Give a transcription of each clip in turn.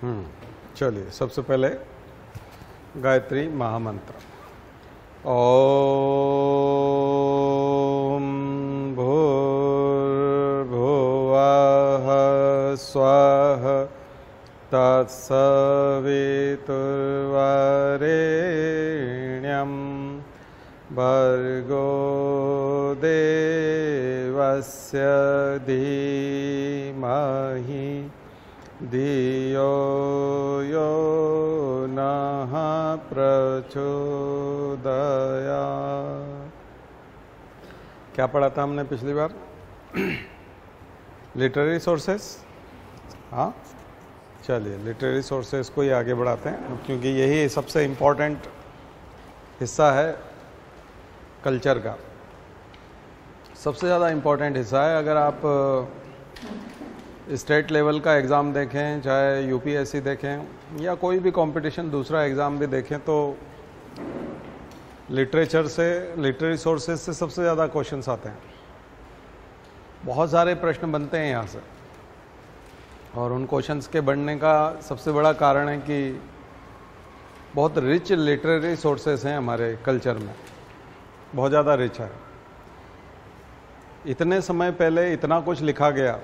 चलिए सबसे पहले गायत्री महामंत्र। ओम भूर्भुवः स्वः तत्सवितुर्वरेण्यं भर्गो देवस्य धीमहि धियो यो नः प्रचोदयात्। क्या पढ़ा था हमने पिछली बार? Literary sources. हाँ, चलिए लिटरेरी सोर्सेस को ही आगे बढ़ाते हैं, क्योंकि यही सबसे इम्पोर्टेंट हिस्सा है कल्चर का। सबसे ज़्यादा इम्पोर्टेंट हिस्सा है। अगर आप स्टेट लेवल का एग्ज़ाम देखें, चाहे यूपीएससी देखें या कोई भी कंपटीशन दूसरा एग्ज़ाम भी देखें, तो लिटरेचर से, लिटरेरी सोर्सेज से सबसे ज़्यादा क्वेश्चंस आते हैं। बहुत सारे प्रश्न बनते हैं यहाँ से, और उन क्वेश्चंस के बढ़ने का सबसे बड़ा कारण है कि बहुत रिच लिटरेरी सोर्सेज हैं हमारे कल्चर में, बहुत ज़्यादा रिच है। इतने समय पहले इतना कुछ लिखा गया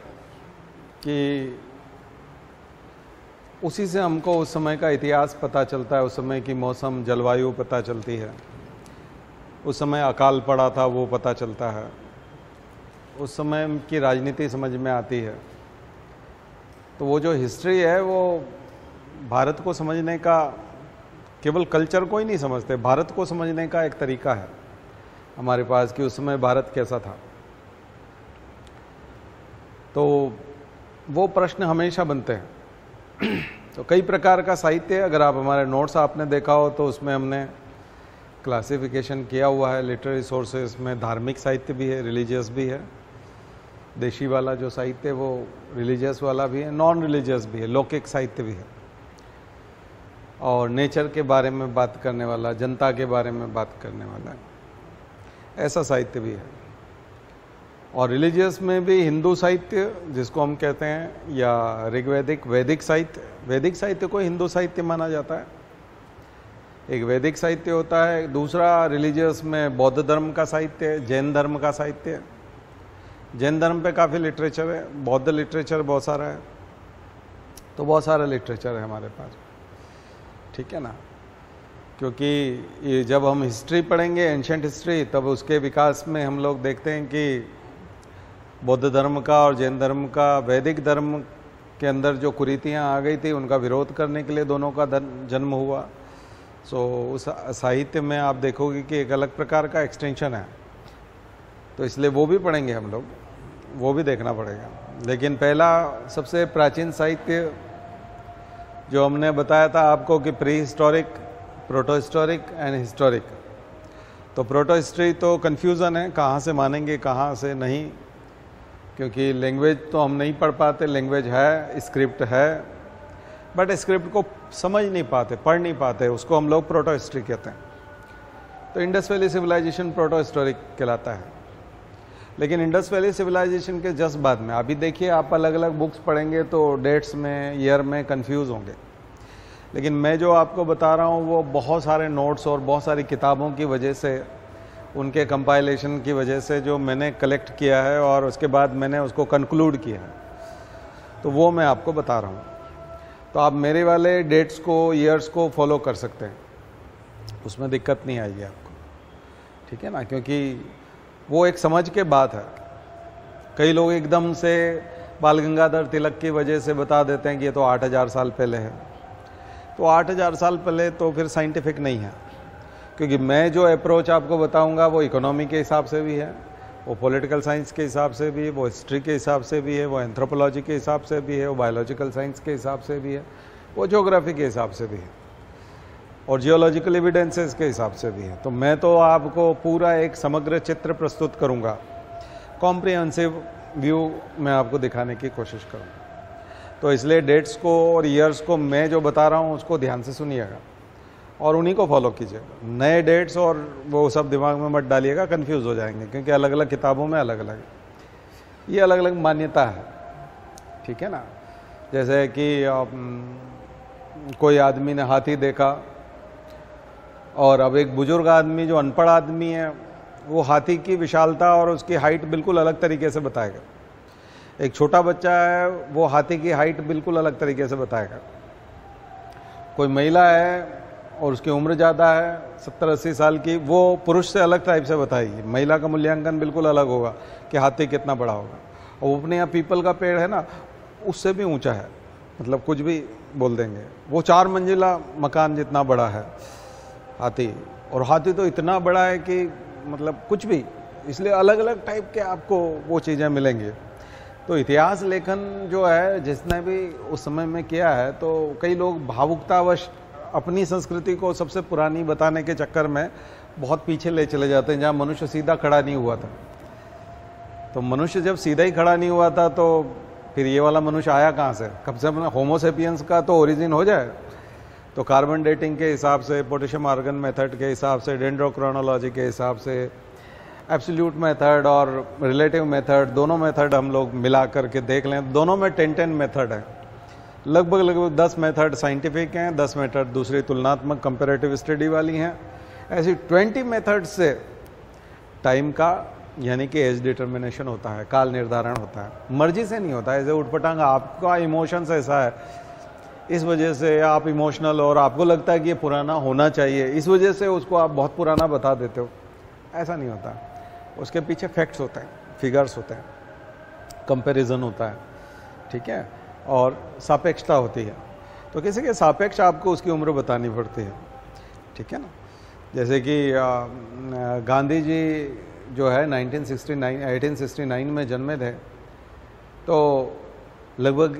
कि उसी से हमको उस समय का इतिहास पता चलता है, उस समय की मौसम जलवायु पता चलती है, उस समय अकाल पड़ा था वो पता चलता है, उस समय की राजनीति समझ में आती है। तो वो जो हिस्ट्री है वो भारत को समझने का, केवल कल्चर को ही नहीं समझते, भारत को समझने का एक तरीका है हमारे पास कि उस समय भारत कैसा था। तो वो प्रश्न हमेशा बनते हैं। तो कई प्रकार का साहित्य, अगर आप हमारे नोट्स आपने देखा हो तो उसमें हमने क्लासिफिकेशन किया हुआ है लिटरेरी सोर्सेस में। धार्मिक साहित्य भी है, रिलीजियस भी है। देशी वाला जो साहित्य है वो रिलीजियस वाला भी है, नॉन रिलीजियस भी है, लौकिक साहित्य भी है, और नेचर के बारे में बात करने वाला, जनता के बारे में बात करने वाला, ऐसा साहित्य भी है। और रिलीजियस में भी हिंदू साहित्य जिसको हम कहते हैं, या ऋग्वैदिक, वैदिक साहित्य। वैदिक साहित्य को हिंदू साहित्य माना जाता है। एक वैदिक साहित्य होता है, दूसरा रिलीजियस में बौद्ध धर्म का साहित्य, जैन धर्म का साहित्य। जैन धर्म पे काफ़ी लिटरेचर है, बौद्ध लिटरेचर बहुत सारा है, तो बहुत सारा लिटरेचर है हमारे पास, ठीक है ना। क्योंकि ये जब हम हिस्ट्री पढ़ेंगे, एंशंट हिस्ट्री, तब उसके विकास में हम लोग देखते हैं कि बौद्ध धर्म का और जैन धर्म का, वैदिक धर्म के अंदर जो कुरीतियाँ आ गई थी उनका विरोध करने के लिए दोनों का जन्म हुआ। सो उस साहित्य में आप देखोगे कि एक अलग प्रकार का एक्सटेंशन है, तो इसलिए वो भी पढ़ेंगे हम लोग, वो भी देखना पड़ेगा। लेकिन पहला सबसे प्राचीन साहित्य जो हमने बताया था आपको कि pre historic, proto historic and historic. तो प्रोटो हिस्ट्री तो कन्फ्यूज़न है, कहाँ से मानेंगे कहाँ से नहीं, क्योंकि लैंग्वेज तो हम नहीं पढ़ पाते। लैंग्वेज है, स्क्रिप्ट है, बट स्क्रिप्ट को समझ नहीं पाते, पढ़ नहीं पाते, उसको हम लोग प्रोटो हिस्ट्री कहते हैं। तो Indus Valley civilisation proto historic कहलाता है। लेकिन इंडस वैली सिविलाइजेशन के जस्ट बाद में, अभी देखिए आप अलग अलग बुक्स पढ़ेंगे तो डेट्स में, ईयर में कंफ्यूज होंगे। लेकिन मैं जो आपको बता रहा हूँ वो बहुत सारे नोट्स और बहुत सारी किताबों की वजह से, उनके कंपाइलेशन की वजह से जो मैंने कलेक्ट किया है और उसके बाद मैंने उसको कंक्लूड किया है, तो वो मैं आपको बता रहा हूँ। तो आप मेरे वाले डेट्स को, ईयर्स को फॉलो कर सकते हैं, उसमें दिक्कत नहीं आएगी आपको, ठीक है ना। क्योंकि वो एक समझ के बात है। कई लोग एकदम से बाल गंगाधर तिलक की वजह से बता देते हैं कि ये तो 8000 साल पहले है। तो 8000 साल पहले तो फिर साइंटिफिक नहीं है, क्योंकि मैं जो अप्रोच आपको बताऊंगा वो इकोनॉमी के हिसाब से भी है, वो पॉलिटिकल साइंस के हिसाब से भी है, वो हिस्ट्री के हिसाब से भी है, वो एंथ्रोपोलॉजी के हिसाब से भी है, वो बायोलॉजिकल साइंस के हिसाब से भी है, वो ज्योग्राफी के हिसाब से भी है, और जियोलॉजिकल एविडेंसेस के हिसाब से भी है। तो मैं तो आपको पूरा एक समग्र चित्र प्रस्तुत करूंगा, कॉम्प्रिहेंसिव व्यू मैं आपको दिखाने की कोशिश करूंगा। तो इसलिए डेट्स को और ईयर्स को मैं जो बता रहा हूँ उसको ध्यान से सुनिएगा और उन्हीं को फॉलो कीजिएगा। नए डेट्स और वो सब दिमाग में मत डालिएगा, कंफ्यूज हो जाएंगे, क्योंकि अलग अलग किताबों में अलग अलग ये अलग अलग मान्यता है, ठीक है ना। जैसे कि कोई आदमी ने हाथी देखा, और अब एक बुजुर्ग आदमी जो अनपढ़ आदमी है वो हाथी की विशालता और उसकी हाइट बिल्कुल अलग तरीके से बताएगा। एक छोटा बच्चा है वो हाथी की हाइट बिल्कुल अलग तरीके से बताएगा। कोई महिला है और उसकी उम्र ज़्यादा है 70-80 साल की, वो पुरुष से अलग टाइप से बताएगी। महिला का मूल्यांकन बिल्कुल अलग होगा कि हाथी कितना बड़ा होगा। और अपने यहाँ पीपल का पेड़ है ना, उससे भी ऊंचा है, मतलब कुछ भी बोल देंगे। वो 4 मंजिला मकान जितना बड़ा है हाथी, और हाथी तो इतना बड़ा है कि मतलब कुछ भी, इसलिए अलग अलग टाइप के आपको वो चीज़ें मिलेंगी। तो इतिहास लेखन जो है जिसने भी उस समय में किया है, तो कई लोग भावुकतावश अपनी संस्कृति को सबसे पुरानी बताने के चक्कर में बहुत पीछे ले चले जाते हैं, जहाँ मनुष्य सीधा खड़ा नहीं हुआ था। तो मनुष्य जब सीधा ही खड़ा नहीं हुआ था तो फिर ये वाला मनुष्य आया कहाँ से? कब से अपना होमोसेपियंस का तो ओरिजिन हो जाए। तो कार्बन डेटिंग के हिसाब से, पोटेशियम आर्गन मेथड के हिसाब से, डेंड्रोक्रोनोलॉजी के हिसाब से, एब्सोल्यूट मेथड और रिलेटिव मेथड, दोनों मेथड हम लोग मिला करके देख लें, दोनों में 10 मेथड है। लगभग 10 मेथड साइंटिफिक हैं, 10 मेथड दूसरी तुलनात्मक कंपैरेटिव स्टडी वाली हैं। ऐसी 20 मेथड से टाइम का यानी कि एज डिटर्मिनेशन होता है, काल निर्धारण होता है। मर्जी से नहीं होता है, ऐसे उठपटांग आपका इमोशंस ऐसा है, इस वजह से आप इमोशनल और आपको लगता है कि ये पुराना होना चाहिए, इस वजह से उसको आप बहुत पुराना बता देते हो। ऐसा नहीं होता, उसके पीछे फैक्ट्स होते हैं, फिगर्स होते हैं, कंपैरिजन होता है, ठीक है, और सापेक्षता होती है। तो किसी के सापेक्ष आपको उसकी उम्र बतानी पड़ती है, ठीक है ना। जैसे कि गांधी जी जो है 1869 में जन्मे थे, तो लगभग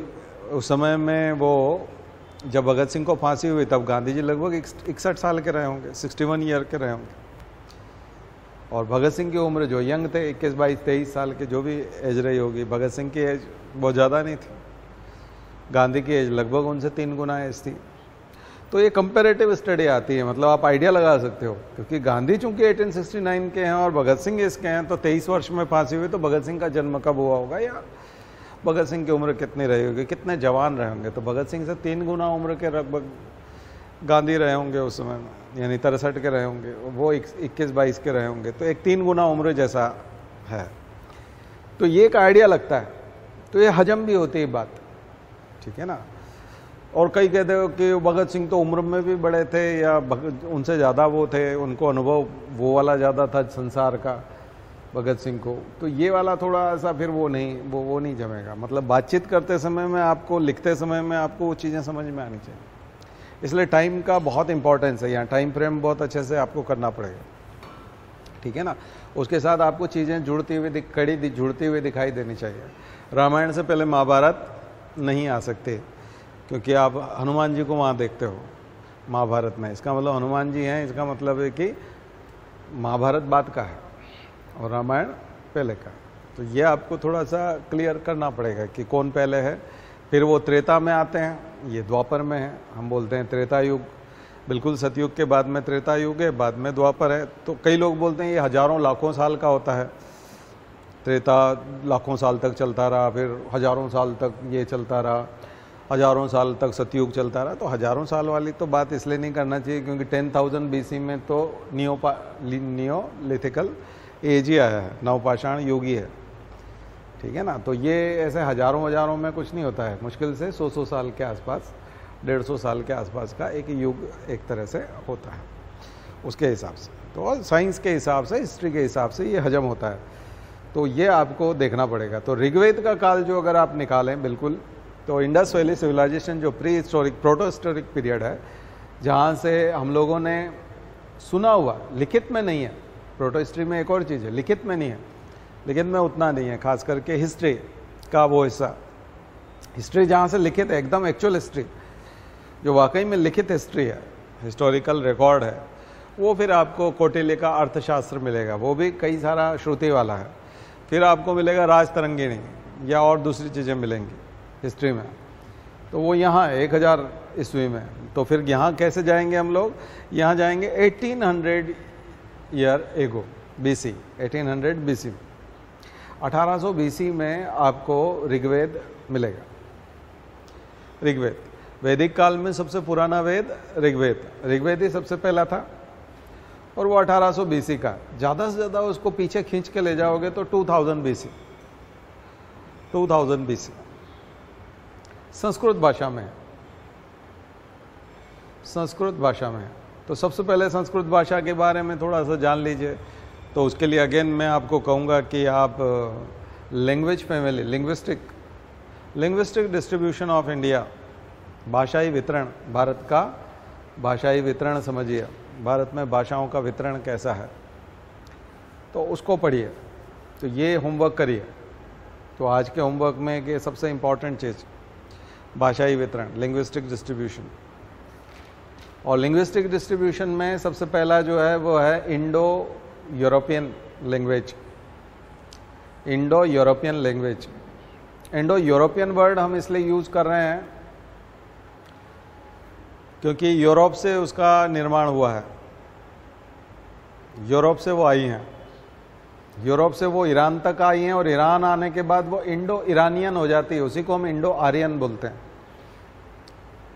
उस समय में वो जब भगत सिंह को फांसी हुई तब गांधी जी लगभग 61 साल के रहे होंगे, 61 ईयर के रहे होंगे। और भगत सिंह की उम्र जो यंग थे 21, 22, 23 साल के, जो भी एज रही होगी, भगत सिंह की एज बहुत ज़्यादा नहीं थी, गांधी की एज लगभग उनसे 3 गुना एज थी। तो ये कंपैरेटिव स्टडी आती है, मतलब आप आइडिया लगा सकते हो, क्योंकि गांधी चूंकि 1869 के हैं और भगत सिंह इसके हैं, तो 23 वर्ष में फांसी हुई, तो भगत सिंह का जन्म कब हुआ होगा या भगत सिंह की उम्र कितनी रही होगी, कितने जवान रहे होंगे। तो भगत सिंह से 3 गुना उम्र के लगभग गांधी रहे होंगे उस समय में, यानी 63 के रहे होंगे, वो 21-22 के रहे होंगे, तो एक 3 गुना उम्र जैसा है। तो ये एक आइडिया लगता है, तो ये हजम भी होती है बात, ठीक है ना। और कई कहते हो कि भगत सिंह तो उम्र में भी बड़े थे या उनसे ज़्यादा वो थे, उनको अनुभव वो वाला ज़्यादा था संसार का भगत सिंह को। तो ये वाला थोड़ा सा फिर वो नहीं जमेगा। मतलब बातचीत करते समय में आपको, लिखते समय में आपको वो चीज़ें समझ में आनी चाहिए। इसलिए टाइम का बहुत इंपॉर्टेंस है यहाँ, टाइम फ्रेम बहुत अच्छे से आपको करना पड़ेगा, ठीक है ना। उसके साथ आपको चीज़ें जुड़ती हुई दिखाई देनी चाहिए। रामायण से पहले महाभारत नहीं आ सकते, क्योंकि आप हनुमान जी को वहाँ देखते हो महाभारत में, इसका मतलब हनुमान जी हैं, इसका मतलब है कि महाभारत बाद का है और रामायण पहले का। तो ये आपको थोड़ा सा क्लियर करना पड़ेगा कि कौन पहले है। फिर वो त्रेता में आते हैं, ये द्वापर में है, हम बोलते हैं त्रेता युग। बिल्कुल सतयुग के बाद में त्रेता युग है, बाद में द्वापर है। तो कई लोग बोलते हैं ये हजारों लाखों साल का होता है, त्रेता लाखों साल तक चलता रहा, फिर हजारों साल तक ये चलता रहा, हजारों साल तक सतयुग चलता रहा। तो हजारों साल वाली तो बात इसलिए नहीं करना चाहिए क्योंकि 10,000 BC में तो नियोलिथिकल एज ही आया है, नवपाषाण युग ही है, ठीक है ना। तो ये ऐसे हजारों में कुछ नहीं होता है, मुश्किल से 100 साल के आसपास, 150 साल के आसपास का एक युग एक तरह से होता है उसके हिसाब से। तो साइंस के हिसाब से, हिस्ट्री के हिसाब से ये हजम होता है, तो ये आपको देखना पड़ेगा। तो ऋग्वेद का काल जो अगर आप निकालें बिल्कुल, तो इंडस वैली सिविलाइजेशन जो pre historic proto historic period है, जहाँ से हम लोगों ने सुना हुआ, लिखित में नहीं है। प्रोटो हिस्ट्री में एक और चीज़ है, लिखित में नहीं है, लिखित में उतना नहीं है, खास करके हिस्ट्री का वो हिस्सा। हिस्ट्री जहाँ से लिखित है, एकदम एक्चुअल हिस्ट्री जो वाकई में लिखित हिस्ट्री है, हिस्टोरिकल रिकॉर्ड है, वो फिर आपको कौटिल्य का अर्थशास्त्र मिलेगा, वो भी कई सारा श्रुति वाला है। फिर आपको मिलेगा राजतरंगिणी या और दूसरी चीज़ें मिलेंगी हिस्ट्री में, तो वो यहाँ 1000 ईस्वी में। तो फिर यहाँ कैसे जाएंगे हम लोग? यहाँ जाएंगे 1800 ईयर एगो BC, 1800 BC में, 1800 BC में आपको ऋग्वेद मिलेगा। ऋग्वेद वैदिक काल में सबसे पुराना वेद ऋग्वेद, ऋग्वेद ही सबसे पहला था और वो 1800 BC का। ज़्यादा से ज़्यादा उसको पीछे खींच के ले जाओगे तो 2000 BC, 2000 BC संस्कृत भाषा में, संस्कृत भाषा में। तो सबसे पहले संस्कृत भाषा के बारे में थोड़ा सा जान लीजिए। तो उसके लिए अगेन मैं आपको कहूँगा कि आप language family, linguistic distribution of India, भाषाई वितरण, भारत का भाषाई वितरण समझिए, भारत में भाषाओं का वितरण कैसा है, तो उसको पढ़िए। तो ये होमवर्क करिए। तो आज के होमवर्क में कि सबसे इम्पॉर्टेंट चीज़ भाषाई वितरण, लिंग्विस्टिक डिस्ट्रीब्यूशन। और लिंग्विस्टिक डिस्ट्रीब्यूशन में सबसे पहला जो है वो है Indo European language, Indo European language. Indo European word हम इसलिए यूज कर रहे हैं क्योंकि यूरोप से उसका निर्माण हुआ है, यूरोप से वो आई हैं, यूरोप से वो ईरान तक आई हैं और ईरान आने के बाद वो इंडो ईरानियन हो जाती है, उसी को हम इंडो आर्यन बोलते हैं।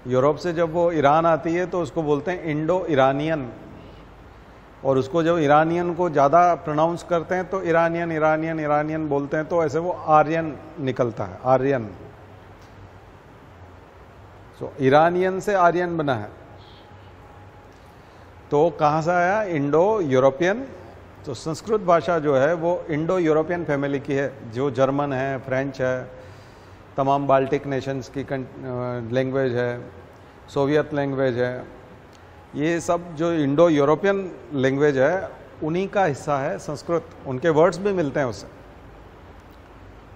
यूरोप से जब वो ईरान आती है तो उसको बोलते हैं इंडो ईरानियन, और उसको जब ईरानियन को ज़्यादा प्रोनाउंस करते हैं तो ईरानियन ईरानियन ईरानियन बोलते हैं, तो ऐसे वो आर्यन निकलता है, आर्यन। तो ईरानियन से आर्यन बना है। तो कहाँ से आया? Indo European. तो संस्कृत भाषा जो है वो इंडो यूरोपियन फैमिली की है, जो जर्मन है, फ्रेंच है, तमाम बाल्टिक नेशंस की लैंग्वेज है, सोवियत लैंग्वेज है, ये सब जो इंडो यूरोपियन लैंग्वेज है उन्हीं का हिस्सा है संस्कृत। उनके वर्ड्स भी मिलते हैं उससे।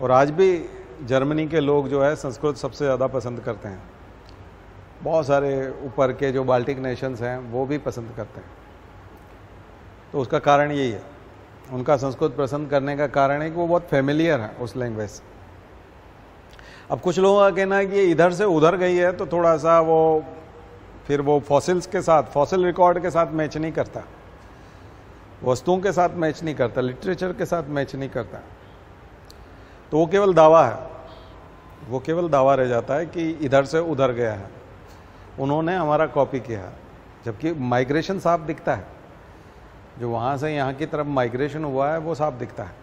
और आज भी जर्मनी के लोग जो है संस्कृत सबसे ज़्यादा पसंद करते हैं। बहुत सारे ऊपर के जो बाल्टिक नेशंस हैं वो भी पसंद करते हैं। तो उसका कारण यही है, उनका संस्कृत पसंद करने का कारण है कि वो बहुत फेमिलियर है उस लैंग्वेज से। अब कुछ लोगों का कहना है कि ये इधर से उधर गई है तो थोड़ा सा वो फिर वो फॉसिल्स के साथ, फॉसिल रिकॉर्ड के साथ मैच नहीं करता, वस्तुओं के साथ मैच नहीं करता, लिटरेचर के साथ मैच नहीं करता। तो वो केवल दावा है, वो केवल दावा रह जाता है कि इधर से उधर गया है, उन्होंने हमारा कॉपी किया है। जबकि माइग्रेशन साफ दिखता है, जो वहाँ से यहाँ की तरफ माइग्रेशन हुआ है वो साफ दिखता है।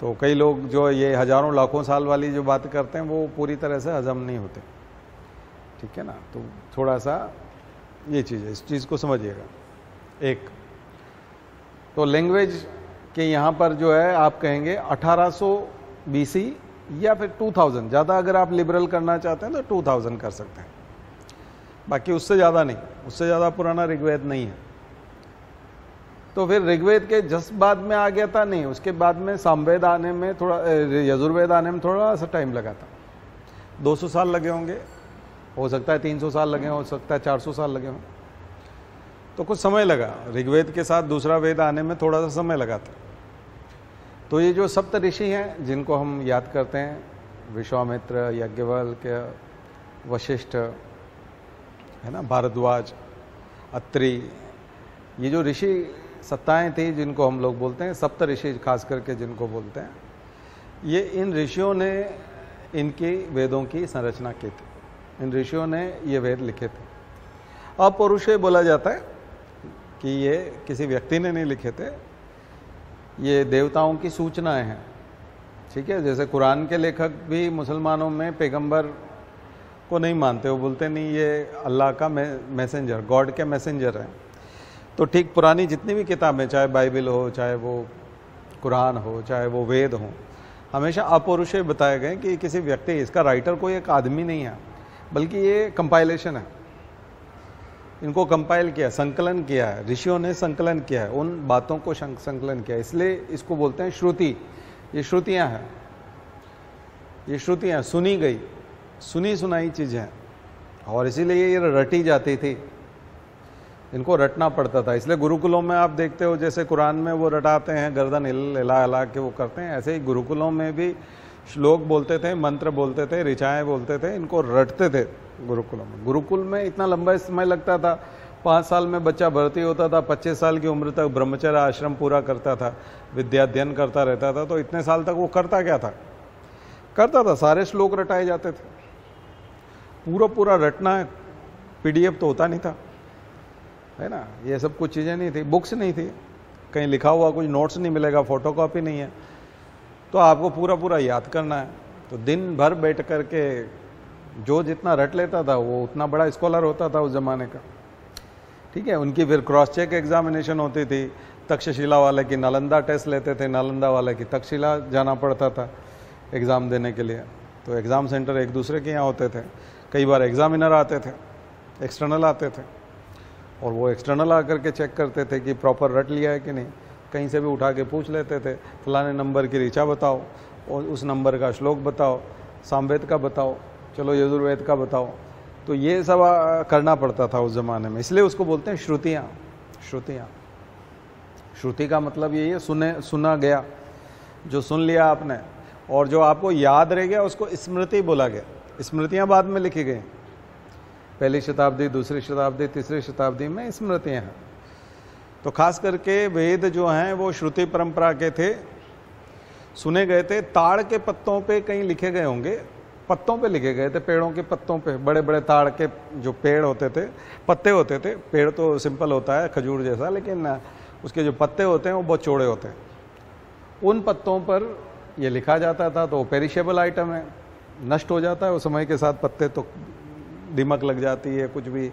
तो कई लोग जो ये हजारों लाखों साल वाली जो बात करते हैं वो पूरी तरह से हजम नहीं होते, ठीक है ना। तो थोड़ा सा ये चीज़ है, इस चीज़ को समझिएगा। एक तो लैंग्वेज के यहाँ पर जो है आप कहेंगे 1800 BC या फिर 2000, ज़्यादा अगर आप लिबरल करना चाहते हैं तो 2000 कर सकते हैं, बाकी उससे ज़्यादा नहीं, उससे ज़्यादा पुराना ऋग्वेद नहीं है। तो फिर ऋग्वेद के जस्ट बाद में आ गया था, नहीं, उसके बाद में सामवेद आने में थोड़ा, यजुर्वेद आने में थोड़ा सा टाइम लगा था। 200 साल लगे होंगे, हो सकता है 300 साल लगे, हो सकता है 400 साल लगे हों, तो कुछ समय लगा। ऋग्वेद के साथ दूसरा वेद आने में थोड़ा सा समय लगा था। तो ये जो सप्त ऋषि हैं जिनको हम याद करते हैं, विश्वामित्र, याज्ञवल्क्य, वशिष्ठ, है ना, भारद्वाज, अत्रि, ये जो ऋषि सत्ताएं थी जिनको हम लोग बोलते हैं सप्त ऋषि, खास करके जिनको बोलते हैं, ये इन ऋषियों ने इनकी वेदों की संरचना की थी। इन ऋषियों ने ये वेद लिखे थे। अपौरुषेय बोला जाता है कि ये किसी व्यक्ति ने नहीं लिखे थे, ये देवताओं की सूचनाएं हैं, ठीक है। जैसे कुरान के लेखक भी मुसलमानों में पैगंबर को नहीं मानते, वो बोलते नहीं ये अल्लाह का मैसेंजर, गॉड के मैसेंजर हैं। तो ठीक पुरानी जितनी भी किताबें, चाहे बाइबल हो, चाहे वो कुरान हो, चाहे वो वेद हो, हमेशा अपौरुषेय बताए गए कि किसी व्यक्ति, इसका राइटर कोई एक आदमी नहीं है, बल्कि ये कंपाइलेशन है। इनको कंपाइल किया, संकलन किया है, ऋषियों ने संकलन किया है, उन बातों को संकलन किया, इसलिए इसको बोलते हैं श्रुति। ये श्रुतियाँ हैं, ये श्रुतियाँ सुनी गई, सुनी सुनाई चीज़ें हैं, और इसीलिए ये रटी जाती थी, इनको रटना पड़ता था। इसलिए गुरुकुलों में आप देखते हो जैसे कुरान में वो रटाते हैं, गर्दन हिला हिला के वो करते हैं, ऐसे ही गुरुकुलों में भी श्लोक बोलते थे, मंत्र बोलते थे, ऋचाएँ बोलते थे, इनको रटते थे गुरुकुलों में। गुरुकुल में इतना लंबा समय लगता था, 5 साल में बच्चा भर्ती होता था, 25 साल की उम्र तक ब्रह्मचर्य आश्रम पूरा करता था, विद्याध्ययन करता रहता था। तो इतने साल तक वो करता क्या था? करता था, सारे श्लोक रटाए जाते थे। पूरा पूरा रटना PDF तो होता नहीं था, है ना, ये सब कुछ चीज़ें नहीं थी, बुक्स नहीं थी, कहीं लिखा हुआ कुछ नोट्स नहीं मिलेगा, फोटोकॉपी नहीं है, तो आपको पूरा पूरा याद करना है। तो दिन भर बैठ कर के जो जितना रट लेता था वो उतना बड़ा स्कॉलर होता था उस ज़माने का, ठीक है। उनकी फिर क्रॉस चेक एग्जामिनेशन होती थी, तक्षशिला वाले की नालंदा टेस्ट लेते थे, नालंदा वाले की तक्षशिला जाना पड़ता था एग्ज़ाम देने के लिए। तो एग्ज़ाम सेंटर एक दूसरे के यहाँ होते थे, कई बार एग्जामिनर आते थे, एक्सटर्नल आते थे, और वो एक्सटर्नल आकर के चेक करते थे कि प्रॉपर रट लिया है कि नहीं। कहीं से भी उठा के पूछ लेते थे, फलाने नंबर की ऋचा बताओ, और उस नंबर का श्लोक बताओ, सामवेद का बताओ, चलो यजुर्वेद का बताओ। तो ये सब करना पड़ता था उस ज़माने में, इसलिए उसको बोलते हैं श्रुतियाँ। श्रुतियाँ, श्रुति का मतलब यही है सुना गया, जो सुन लिया आपने, और जो आपको याद रह गया उसको स्मृति बोला गया। स्मृतियाँ बाद में लिखी गई, पहली शताब्दी, दूसरी शताब्दी, तीसरी शताब्दी में स्मृतियाँ हैं। तो खास करके वेद जो हैं वो श्रुति परंपरा के थे, सुने गए थे। ताड़ के पत्तों पे कहीं लिखे गए होंगे, पत्तों पे लिखे गए थे, पेड़ों के पत्तों पे, बड़े बड़े ताड़ के जो पेड़ होते थे, पत्ते होते थे। पेड़ तो सिंपल होता है खजूर जैसा, लेकिन उसके जो पत्ते होते हैं वो बहुत चौड़े होते हैं। उन पत्तों पर ये लिखा जाता था। तो पेरिशेबल आइटम है, नष्ट हो जाता है वो समय के साथ, पत्ते तो दीमक लग जाती है, कुछ भी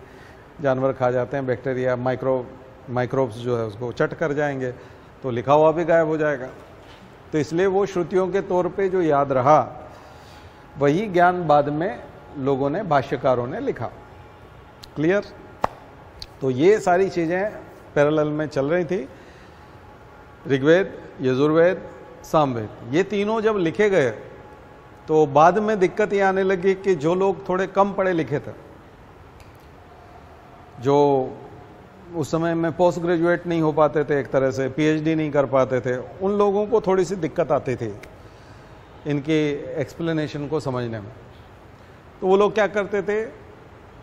जानवर खा जाते हैं, बैक्टीरिया माइक्रोब्स जो है उसको चट कर जाएंगे, तो लिखा हुआ भी गायब हो जाएगा। तो इसलिए वो श्रुतियों के तौर पे जो याद रहा वही ज्ञान बाद में लोगों ने, भाष्यकारों ने लिखा। क्लियर? तो ये सारी चीज़ें पैरेलल में चल रही थी। ऋग्वेद, यजुर्वेद, सामवेद, ये तीनों जब लिखे गए तो बाद में दिक्कत ये आने लगी कि जो लोग थोड़े कम पढ़े लिखे थे, जो उस समय में पोस्ट ग्रेजुएट नहीं हो पाते थे, एक तरह से PhD नहीं कर पाते थे, उन लोगों को थोड़ी सी दिक्कत आती थी इनकी एक्सप्लेनेशन को समझने में। तो वो लोग क्या करते थे,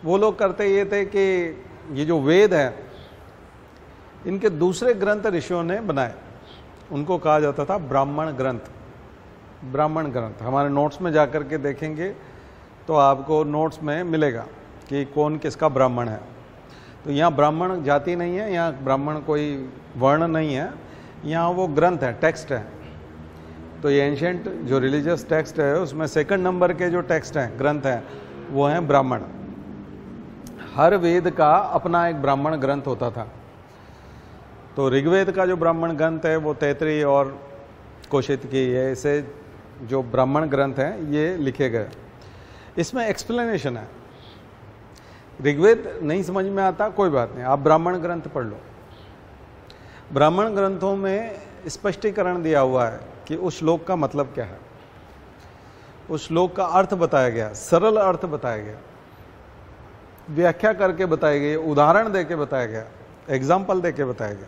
वो लोग करते ये थे कि ये जो वेद है इनके दूसरे ग्रंथ ऋषियों ने बनाए, उनको कहा जाता था ब्राह्मण ग्रंथ। ब्राह्मण ग्रंथ हमारे नोट्स में जाकर के देखेंगे तो आपको नोट्स में मिलेगा कि कौन किसका ब्राह्मण है। तो यहाँ ब्राह्मण जाति नहीं है, यहाँ ब्राह्मण कोई वर्ण नहीं है, यहाँ वो ग्रंथ है, टेक्स्ट है। तो ये एंशिएंट जो रिलीजियस टेक्स्ट है उसमें सेकंड नंबर के जो टेक्स्ट हैं, ग्रंथ हैं, वो हैं ब्राह्मण। हर वेद का अपना एक ब्राह्मण ग्रंथ होता था। तो ऋग्वेद का जो ब्राह्मण ग्रंथ है वो तैतरी और कौशिकी, ऐसे जो ब्राह्मण ग्रंथ हैं ये लिखे गए। इसमें एक्सप्लेनेशन है। ऋग्वेद नहीं समझ में आता, कोई बात नहीं, आप ब्राह्मण ग्रंथ पढ़ लो। ब्राह्मण ग्रंथों में स्पष्टीकरण दिया हुआ है कि उस श्लोक का मतलब क्या है, उस श्लोक का अर्थ बताया गया, सरल अर्थ बताया गया, व्याख्या करके बताया गया, उदाहरण देके बताया गया, एग्जाम्पल देके बताया गया।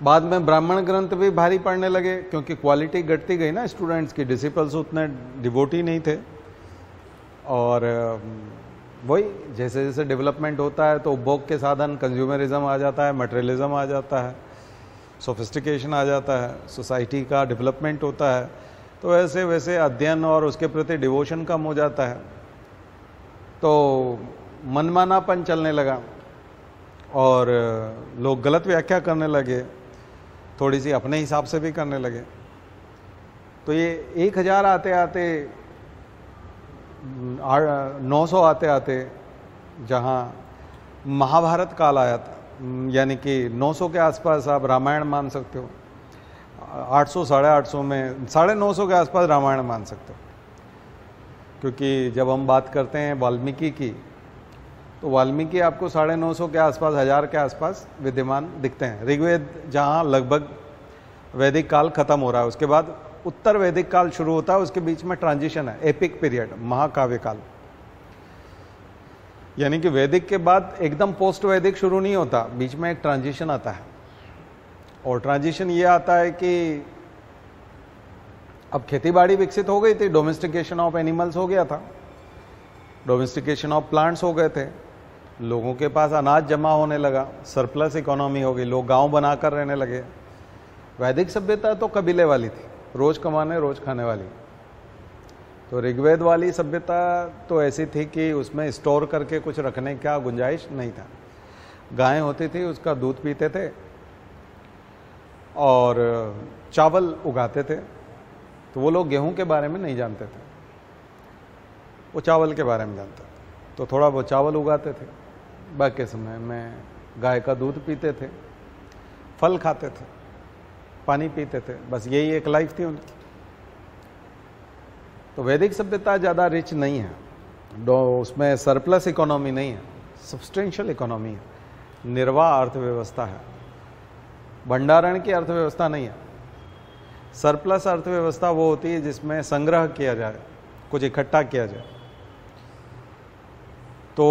बाद में ब्राह्मण ग्रंथ भी भारी पढ़ने लगे क्योंकि क्वालिटी घटती गई ना स्टूडेंट्स की, डिसिपल्स उतने डिवोटी नहीं थे। और वही जैसे जैसे डेवलपमेंट होता है तो उपभोग के साधन, कंज्यूमरिज्म आ जाता है, मटेरियलिज्म आ जाता है, सोफिस्टिकेशन आ जाता है, सोसाइटी का डेवलपमेंट होता है, तो वैसे वैसे अध्ययन और उसके प्रति डिवोशन कम हो जाता है। तो मनमानापन चलने लगा और लोग गलत व्याख्या करने लगे, थोड़ी सी अपने हिसाब से भी करने लगे। तो ये 1000 आते आते 900 आते आते जहाँ महाभारत काल आया था, यानी कि 900 के आसपास आप रामायण मान सकते हो, 800 850 में 950 के आसपास रामायण मान सकते हो। क्योंकि जब हम बात करते हैं वाल्मीकि की, तो वाल्मीकि आपको 950 के आसपास, 1000 के आसपास विद्यमान दिखते हैं। ऋग्वेद जहाँ लगभग वैदिक काल खत्म हो रहा है, उसके बाद उत्तर वैदिक काल शुरू होता है, उसके बीच में ट्रांजिशन है, एपिक पीरियड, महाकाव्य काल। यानी कि वैदिक के बाद एकदम पोस्ट वैदिक शुरू नहीं होता, बीच में एक ट्रांजिशन आता है। और ट्रांजिशन ये आता है कि अब खेतीबाड़ी विकसित हो गई थी, डोमेस्टिकेशन ऑफ एनिमल्स हो गया था, डोमेस्टिकेशन ऑफ प्लांट्स हो गए थे, लोगों के पास अनाज जमा होने लगा, सरप्लस इकोनॉमी हो गई, लोग गांव बनाकर रहने लगे। वैदिक सभ्यता तो कबीले वाली थी, रोज कमाने रोज खाने वाली। तो ऋग्वेद वाली सभ्यता तो ऐसी थी कि उसमें स्टोर करके कुछ रखने का गुंजाइश नहीं था। गायें होती थी, उसका दूध पीते थे और चावल उगाते थे। तो वो लोग गेहूं के बारे में नहीं जानते थे, वो चावल के बारे में जानते थे। तो थोड़ा वो चावल उगाते थे, बाकी समय में गाय का दूध पीते थे, फल खाते थे, पानी पीते थे, बस यही एक लाइफ थी उनकी। तो वैदिक सभ्यता ज़्यादा रिच नहीं है, उसमें सरप्लस इकोनॉमी नहीं है, सब्सटेंशियल इकोनॉमी है, निर्वाह अर्थव्यवस्था है, भंडारण की अर्थव्यवस्था नहीं है। सरप्लस अर्थव्यवस्था वो होती है जिसमें संग्रह किया जाए, कुछ इकट्ठा किया जाए। तो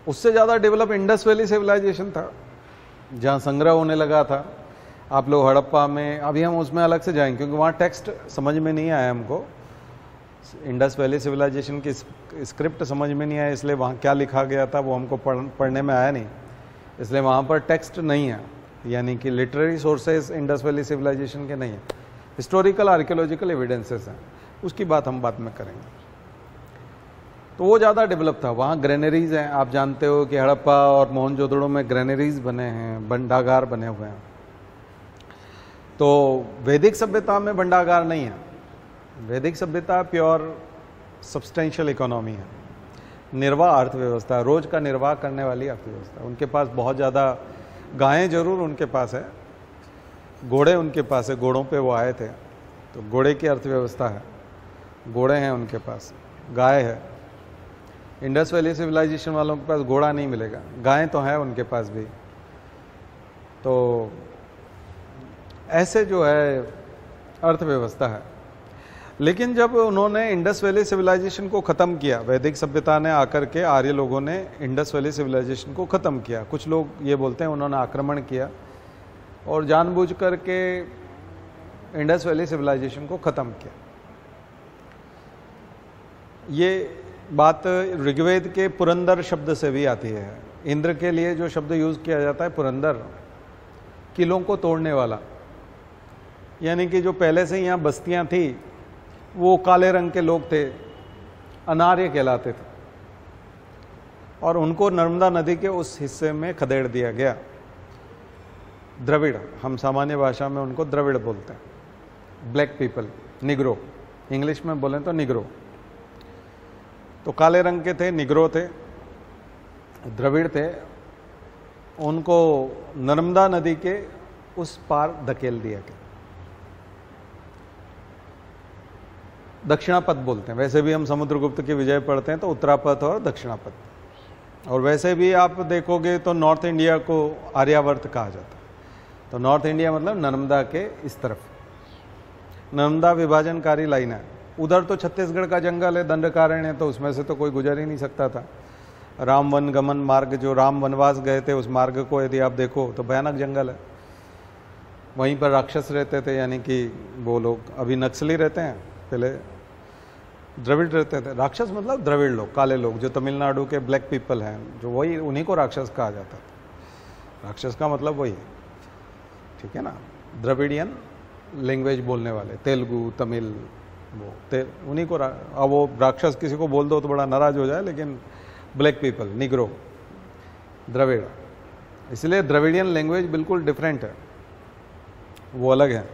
उससे ज़्यादा डेवलप इंडस वैली सिविलाइजेशन था, जहाँ संग्रह होने लगा था। आप लोग हड़प्पा में, अभी हम उसमें अलग से जाएंगे क्योंकि वहाँ टेक्स्ट समझ में नहीं आया हमको, इंडस वैली सिविलाइजेशन की स्क्रिप्ट समझ में नहीं आया, इसलिए वहाँ क्या लिखा गया था वो हमको पढ़ने में आया नहीं, इसलिए वहाँ पर टेक्स्ट नहीं है, यानी कि literary sources Indus Valley civilisation के नहीं है, हिस्टोरिकल आर्कियोलॉजिकल एविडेंसेस हैं, उसकी बात हम बाद में करेंगे। तो वो ज़्यादा डेवलप था। वहाँ ग्रेनरीज हैं, आप जानते हो कि हड़प्पा और मोहनजोदड़ो में ग्रेनरीज बने हैं, भंडागार बने हुए हैं। तो वैदिक सभ्यता में भंडागार नहीं है, वैदिक सभ्यता प्योर सब्सटेंशियल इकोनॉमी है, निर्वाह अर्थव्यवस्था, रोज का निर्वाह करने वाली अर्थव्यवस्था। उनके पास बहुत ज़्यादा गायें जरूर उनके पास है, घोड़े उनके पास है, घोड़ों पे वो आए थे, तो घोड़े की अर्थव्यवस्था है, घोड़े हैं उनके पास, गाय है। इंडस वैली सिविलाइजेशन वालों के पास घोड़ा नहीं मिलेगा, गायें तो है उनके पास भी। तो ऐसे जो है अर्थव्यवस्था है। लेकिन जब उन्होंने इंडस वैली सिविलाइजेशन को ख़त्म किया, वैदिक सभ्यता ने आकर के आर्य लोगों ने इंडस वैली सिविलाइजेशन को ख़त्म किया। कुछ लोग ये बोलते हैं उन्होंने आक्रमण किया और जानबूझ करके इंडस वैली सिविलाइजेशन को ख़त्म किया। ये बात ऋग्वेद के पुरंदर शब्द से भी आती है। इंद्र के लिए जो शब्द यूज़ किया जाता है पुरंदर, किलों को तोड़ने वाला, यानी कि जो पहले से यहाँ बस्तियाँ थी वो काले रंग के लोग थे, अनार्य कहलाते थे, और उनको नर्मदा नदी के उस हिस्से में खदेड़ दिया गया। द्रविड़, हम सामान्य भाषा में उनको द्रविड़ बोलते हैं, ब्लैक पीपल, निग्रो, इंग्लिश में बोलें तो निग्रो। तो काले रंग के थे, निग्रो थे, द्रविड़ थे, उनको नर्मदा नदी के उस पार धकेल दिया गया। दक्षिणापथ बोलते हैं, वैसे भी हम समुद्रगुप्त की विजय पढ़ते हैं तो उत्तरापथ और दक्षिणापथ। और वैसे भी आप देखोगे तो नॉर्थ इंडिया को आर्यावर्त कहा जाता है। तो नॉर्थ इंडिया मतलब नर्मदा के इस तरफ, नर्मदा विभाजनकारी लाइन है। उधर तो छत्तीसगढ़ का जंगल है, दंडकारण्य है, तो उसमें से तो कोई गुजर ही नहीं सकता था। राम वन गमन मार्ग, जो राम वनवास गए थे उस मार्ग को यदि आप देखो तो भयानक जंगल है। वहीं पर राक्षस रहते थे, यानी कि वो लोग अभी नक्सली रहते हैं, पहले द्रविड़ रहते थे। राक्षस मतलब द्रविड़ लोग, काले लोग, जो तमिलनाडु के ब्लैक पीपल हैं, जो वही, उन्हीं को राक्षस कहा जाता था। राक्षस का मतलब वही, ठीक है ना, द्रविडियन लैंग्वेज बोलने वाले, तेलुगु, तमिल, वो उन्हीं को अब वो राक्षस किसी को बोल दो तो बड़ा नाराज हो जाए, लेकिन ब्लैक पीपल, निग्रो, द्रविड़, इसलिए द्रविडियन लैंग्वेज बिल्कुल डिफरेंट है, वो अलग है,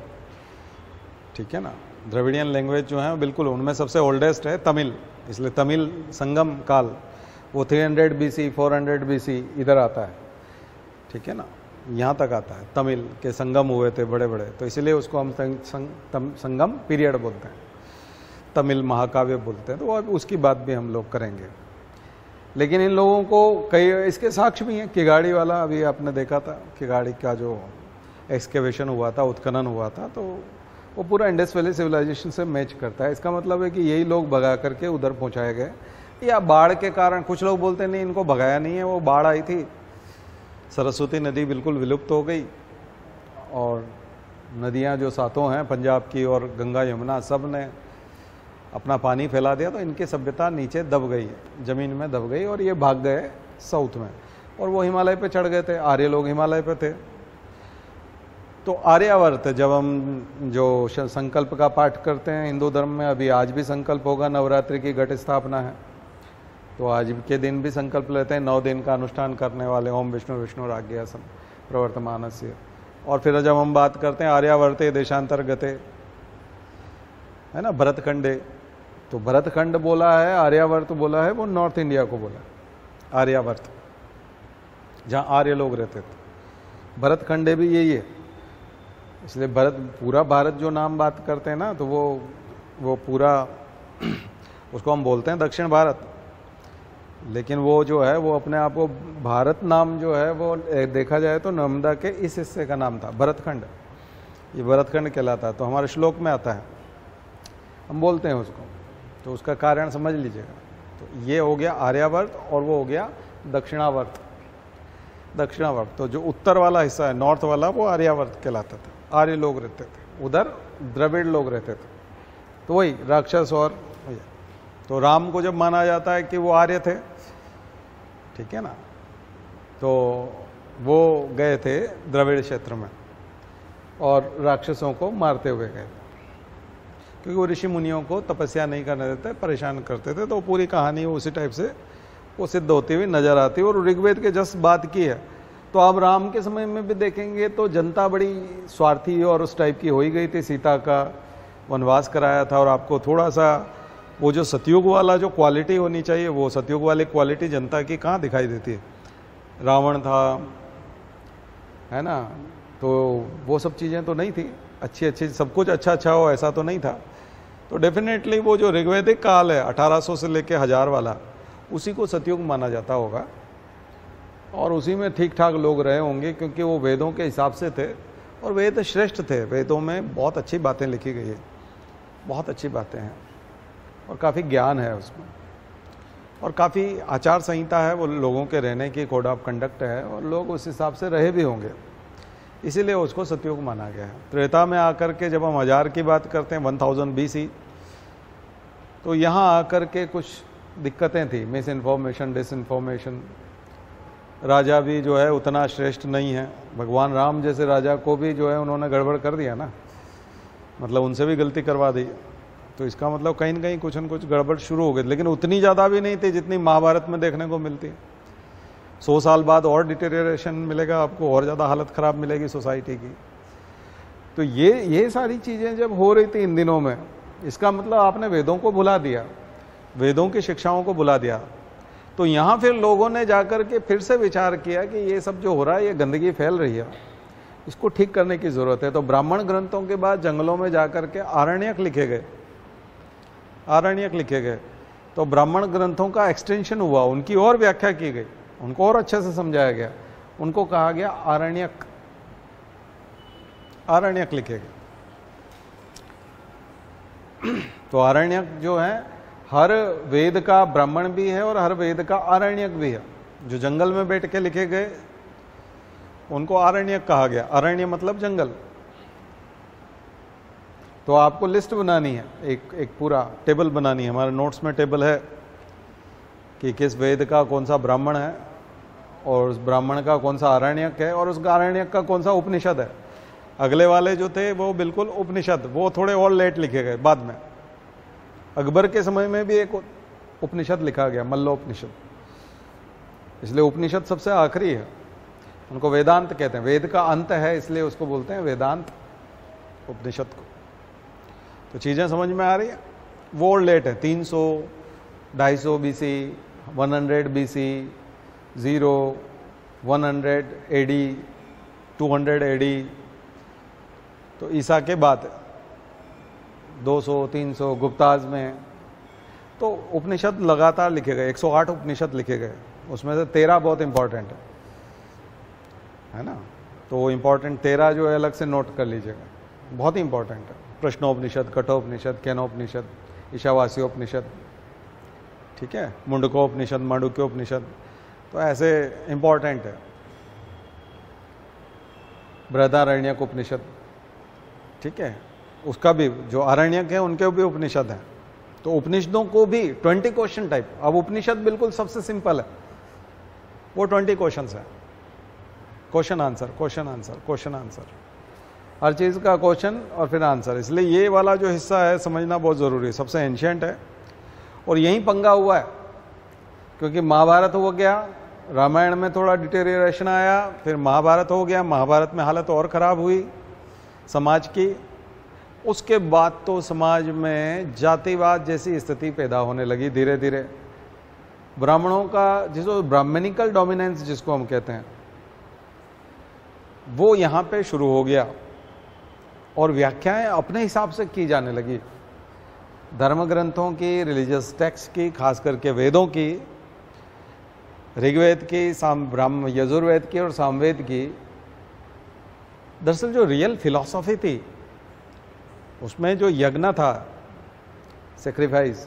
ठीक है ना। द्रविडियन लैंग्वेज जो है बिल्कुल, उनमें सबसे ओल्डेस्ट है तमिल, इसलिए तमिल संगम काल वो 300 BC 400 BC इधर आता है, ठीक है ना, यहाँ तक आता है। तमिल के संगम हुए थे बड़े बड़े, तो इसलिए उसको हम संगम पीरियड बोलते हैं, तमिल महाकाव्य बोलते हैं। तो अब उसकी बात भी हम लोग करेंगे। लेकिन इन लोगों को कई इसके साक्ष्य भी हैं। किगाड़ी वाला अभी आपने देखा था, किगाड़ी का जो एक्सकेवेशन हुआ था, उत्खनन हुआ था, तो वो पूरा इंडस वैली सिविलाइजेशन से मैच करता है। इसका मतलब है कि यही लोग भगा करके उधर पहुंचाए गए, या बाढ़ के कारण। कुछ लोग बोलते नहीं, इनको भगाया नहीं है, वो बाढ़ आई थी, सरस्वती नदी बिल्कुल विलुप्त हो गई, और नदियां जो सातों हैं पंजाब की और गंगा यमुना, सब ने अपना पानी फैला दिया, तो इनकी सभ्यता नीचे दब गई, जमीन में दब गई, और ये भाग गए साउथ में, और वो हिमालय पे चढ़ गए थे। आर्य लोग हिमालय पे थे। तो आर्यावर्त जब हम जो संकल्प का पाठ करते हैं हिंदू धर्म में, अभी आज भी संकल्प होगा, नवरात्रि की घट स्थापना है, तो आज के दिन भी संकल्प लेते हैं, 9 दिन का अनुष्ठान करने वाले, ओम विष्णु विष्णु राज्ञासम प्रवर्तमानस्य। और फिर जब हम बात करते हैं आर्यावर्ते देशांतर्गते, है ना, भरतखंडे, तो भरतखंड बोला है, आर्यावर्त बोला है, वो नॉर्थ इंडिया को बोला आर्यावर्त, जहाँ आर्य लोग रहते थे। भरतखंडे भी यही है, इसलिए भरत, पूरा भारत जो नाम बात करते हैं ना, तो वो पूरा उसको हम बोलते हैं दक्षिण भारत, लेकिन वो जो है वो अपने आप को भारत नाम जो है वो देखा जाए तो नर्मदा के इस हिस्से का नाम था भरतखंड, ये भरतखंड कहलाता। तो हमारे श्लोक में आता है, हम बोलते हैं उसको, तो उसका कारण समझ लीजिएगा। तो ये हो गया आर्यावर्त और वो हो गया दक्षिणावर्त। दक्षिणावर्त तो जो उत्तर वाला हिस्सा है, नॉर्थ वाला, वो आर्यावर्त कहलाता था, आर्य लोग रहते थे, उधर द्रविड़ लोग रहते थे, तो वही राक्षस। और तो राम को जब माना जाता है कि वो आर्य थे, ठीक है ना, तो वो गए थे द्रविड़ क्षेत्र में और राक्षसों को मारते हुए गए, क्योंकि वो ऋषि मुनियों को तपस्या नहीं करने देते, परेशान करते थे। तो पूरी कहानी उसी टाइप से वो सिद्ध होती हुई नजर आती है। और ऋग्वेद के जस्ट बात की है, तो अब राम के समय में भी देखेंगे तो जनता बड़ी स्वार्थी और उस टाइप की हो ही गई थी। सीता का वनवास कराया था, और आपको थोड़ा सा वो जो सतयुग वाला जो क्वालिटी होनी चाहिए, वो सतयुग वाली क्वालिटी जनता की कहाँ दिखाई देती है। रावण था, है ना, तो वो सब चीज़ें तो नहीं थी, अच्छी अच्छी सब कुछ अच्छा अच्छा हो ऐसा तो नहीं था। तो डेफिनेटली वो जो ऋग्वैदिक काल है 1800 से लेके 1000 वाला, उसी को सतयुग माना जाता होगा, और उसी में ठीक ठाक लोग रहे होंगे, क्योंकि वो वेदों के हिसाब से थे, और वेद श्रेष्ठ थे। वेदों में बहुत अच्छी बातें लिखी गई है, बहुत अच्छी बातें हैं, और काफ़ी ज्ञान है उसमें, और काफ़ी आचार संहिता है, वो लोगों के रहने की कोड ऑफ कंडक्ट है, और लोग उस हिसाब से रहे भी होंगे, इसीलिए उसको सतयुग माना गया है। त्रेता में आकर के जब हम 1000 की बात करते हैं, 1000 BC, तो यहाँ आकर के कुछ दिक्कतें थी, मिस इन्फॉर्मेशन, डिसइन्फॉर्मेशन। राजा भी जो है उतना श्रेष्ठ नहीं है, भगवान राम जैसे राजा को भी जो है उन्होंने गड़बड़ कर दिया ना, मतलब उनसे भी गलती करवा दी। तो इसका मतलब कहीं ना कहीं कुछ न कुछ गड़बड़ शुरू हो गई, लेकिन उतनी ज़्यादा भी नहीं थी जितनी महाभारत में देखने को मिलती। 100 साल बाद और डिटेरियरेशन मिलेगा आपको, और ज़्यादा हालत ख़राब मिलेगी सोसाइटी की। तो ये सारी चीज़ें जब हो रही थी इन दिनों में, इसका मतलब आपने वेदों को भुला दिया, वेदों की शिक्षाओं को भुला दिया। तो यहाँ फिर लोगों ने जाकर के फिर से विचार किया कि ये सब जो हो रहा है, ये गंदगी फैल रही है, इसको ठीक करने की ज़रूरत है। तो ब्राह्मण ग्रंथों के बाद जंगलों में जाकर के आरण्यक लिखे गए, आरण्यक लिखे गए। तो ब्राह्मण ग्रंथों का एक्सटेंशन हुआ, उनकी और व्याख्या की गई, उनको और अच्छे से समझाया गया, उनको कहा गया आरण्यक, आरण्यक लिखे गए। तो आरण्यक जो है, हर वेद का ब्राह्मण भी है और हर वेद का आरण्यक भी है। जो जंगल में बैठ के लिखे गए उनको आरण्यक कहा गया। अरण्य मतलब जंगल। तो आपको लिस्ट बनानी है, एक पूरा टेबल बनानी है। हमारे नोट्स में टेबल है कि किस वेद का कौन सा ब्राह्मण है, और उस ब्राह्मण का कौन सा आरण्यक है, और उस आरण्यक का कौन सा उपनिषद है। अगले वाले जो थे वो बिल्कुल उपनिषद, वो थोड़े और लेट लिखे गए बाद में। अकबर के समय में भी एक उपनिषद लिखा गया, मल्लोपनिषद, इसलिए उपनिषद सबसे आखिरी है। उनको वेदांत कहते हैं, वेद का अंत है इसलिए उसको बोलते हैं वेदांत उपनिषद को। तो चीज़ें समझ में आ रही है। वो और लेट है, 300, 250 BC, 100 BC, 0, 100 AD, 200 AD, तो ईसा के बाद 200, 300 गुप्ताज में। तो उपनिषद लगातार लिखे गए, 108 उपनिषद लिखे गए, उसमें से 13 बहुत इंपॉर्टेंट है ना। तो वो इंपॉर्टेंट 13 जो है अलग से नोट कर लीजिएगा, बहुत ही इंपॉर्टेंट है। प्रश्नोपनिषद, कठोपनिषद, केनोपनिषद, ईशावास्योपनिषद, ठीक है, मुंडकोपनिषद, मांडुक्योपनिषद, तो ऐसे इंपॉर्टेंट है। बृहदारण्यक उपनिषद, ठीक है, उसका भी जो आरण्यक है उनके भी उपनिषद हैं। तो उपनिषदों को भी 20 क्वेश्चन टाइप। अब उपनिषद बिल्कुल सबसे सिंपल है, वो 20 क्वेश्चन है, question answer, question answer, question answer. हर चीज़ का क्वेश्चन और फिर आंसर। इसलिए ये वाला जो हिस्सा है समझना बहुत ज़रूरी है, सबसे एंशियंट है और यहीं पंगा हुआ है। क्योंकि महाभारत हो गया, रामायण में थोड़ा डिटेरियरेशन आया, फिर महाभारत हो गया, महाभारत में हालत और ख़राब हुई समाज की। उसके बाद तो समाज में जातिवाद जैसी स्थिति पैदा होने लगी धीरे धीरे। ब्राह्मणों का जिसको ब्राह्मणिकल डोमिनेंस जिसको हम कहते हैं, वो यहाँ पे शुरू हो गया और व्याख्याएं अपने हिसाब से की जाने लगी। धर्म ग्रंथों की, रिलीजियस टेक्स्ट की, खास करके वेदों की, ऋग्वेद की, यजुर्वेद की और सामवेद की। दरअसल जो रियल फिलॉसफी थी उसमें जो यज्ञ था, सेक्रीफाइस,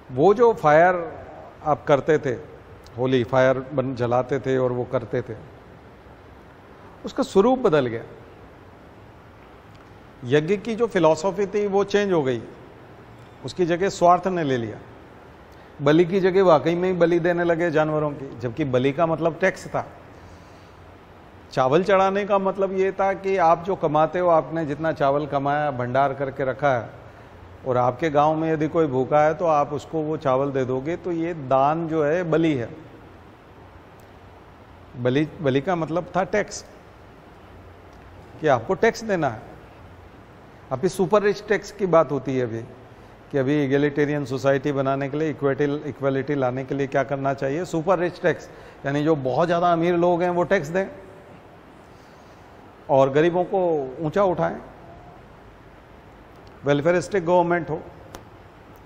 वो जो फायर आप करते थे, होली फायर जलाते थे और वो करते थे, उसका स्वरूप बदल गया। यज्ञ की जो फिलॉसफी थी वो चेंज हो गई, उसकी जगह स्वार्थ ने ले लिया। बलि की जगह वाकई में ही बलि देने लगे जानवरों की, जबकि बलि का मतलब टैक्स था। चावल चढ़ाने का मतलब ये था कि आप जो कमाते हो, आपने जितना चावल कमाया भंडार करके रखा है और आपके गांव में यदि कोई भूखा है तो आप उसको वो चावल दे दोगे, तो ये दान जो है बलि है। बलि का मतलब था टैक्स, कि आपको टैक्स देना है। अभी सुपर रिच टैक्स की बात होती है अभी, कि अभी इगैलिटेरियन सोसाइटी बनाने के लिए, इक्वलिटी लाने के लिए क्या करना चाहिए, सुपर रिच टैक्स, यानी जो बहुत ज़्यादा अमीर लोग हैं वो टैक्स दें और गरीबों को ऊंचा उठाएं, वेलफेयरिस्टिक गवर्नमेंट हो।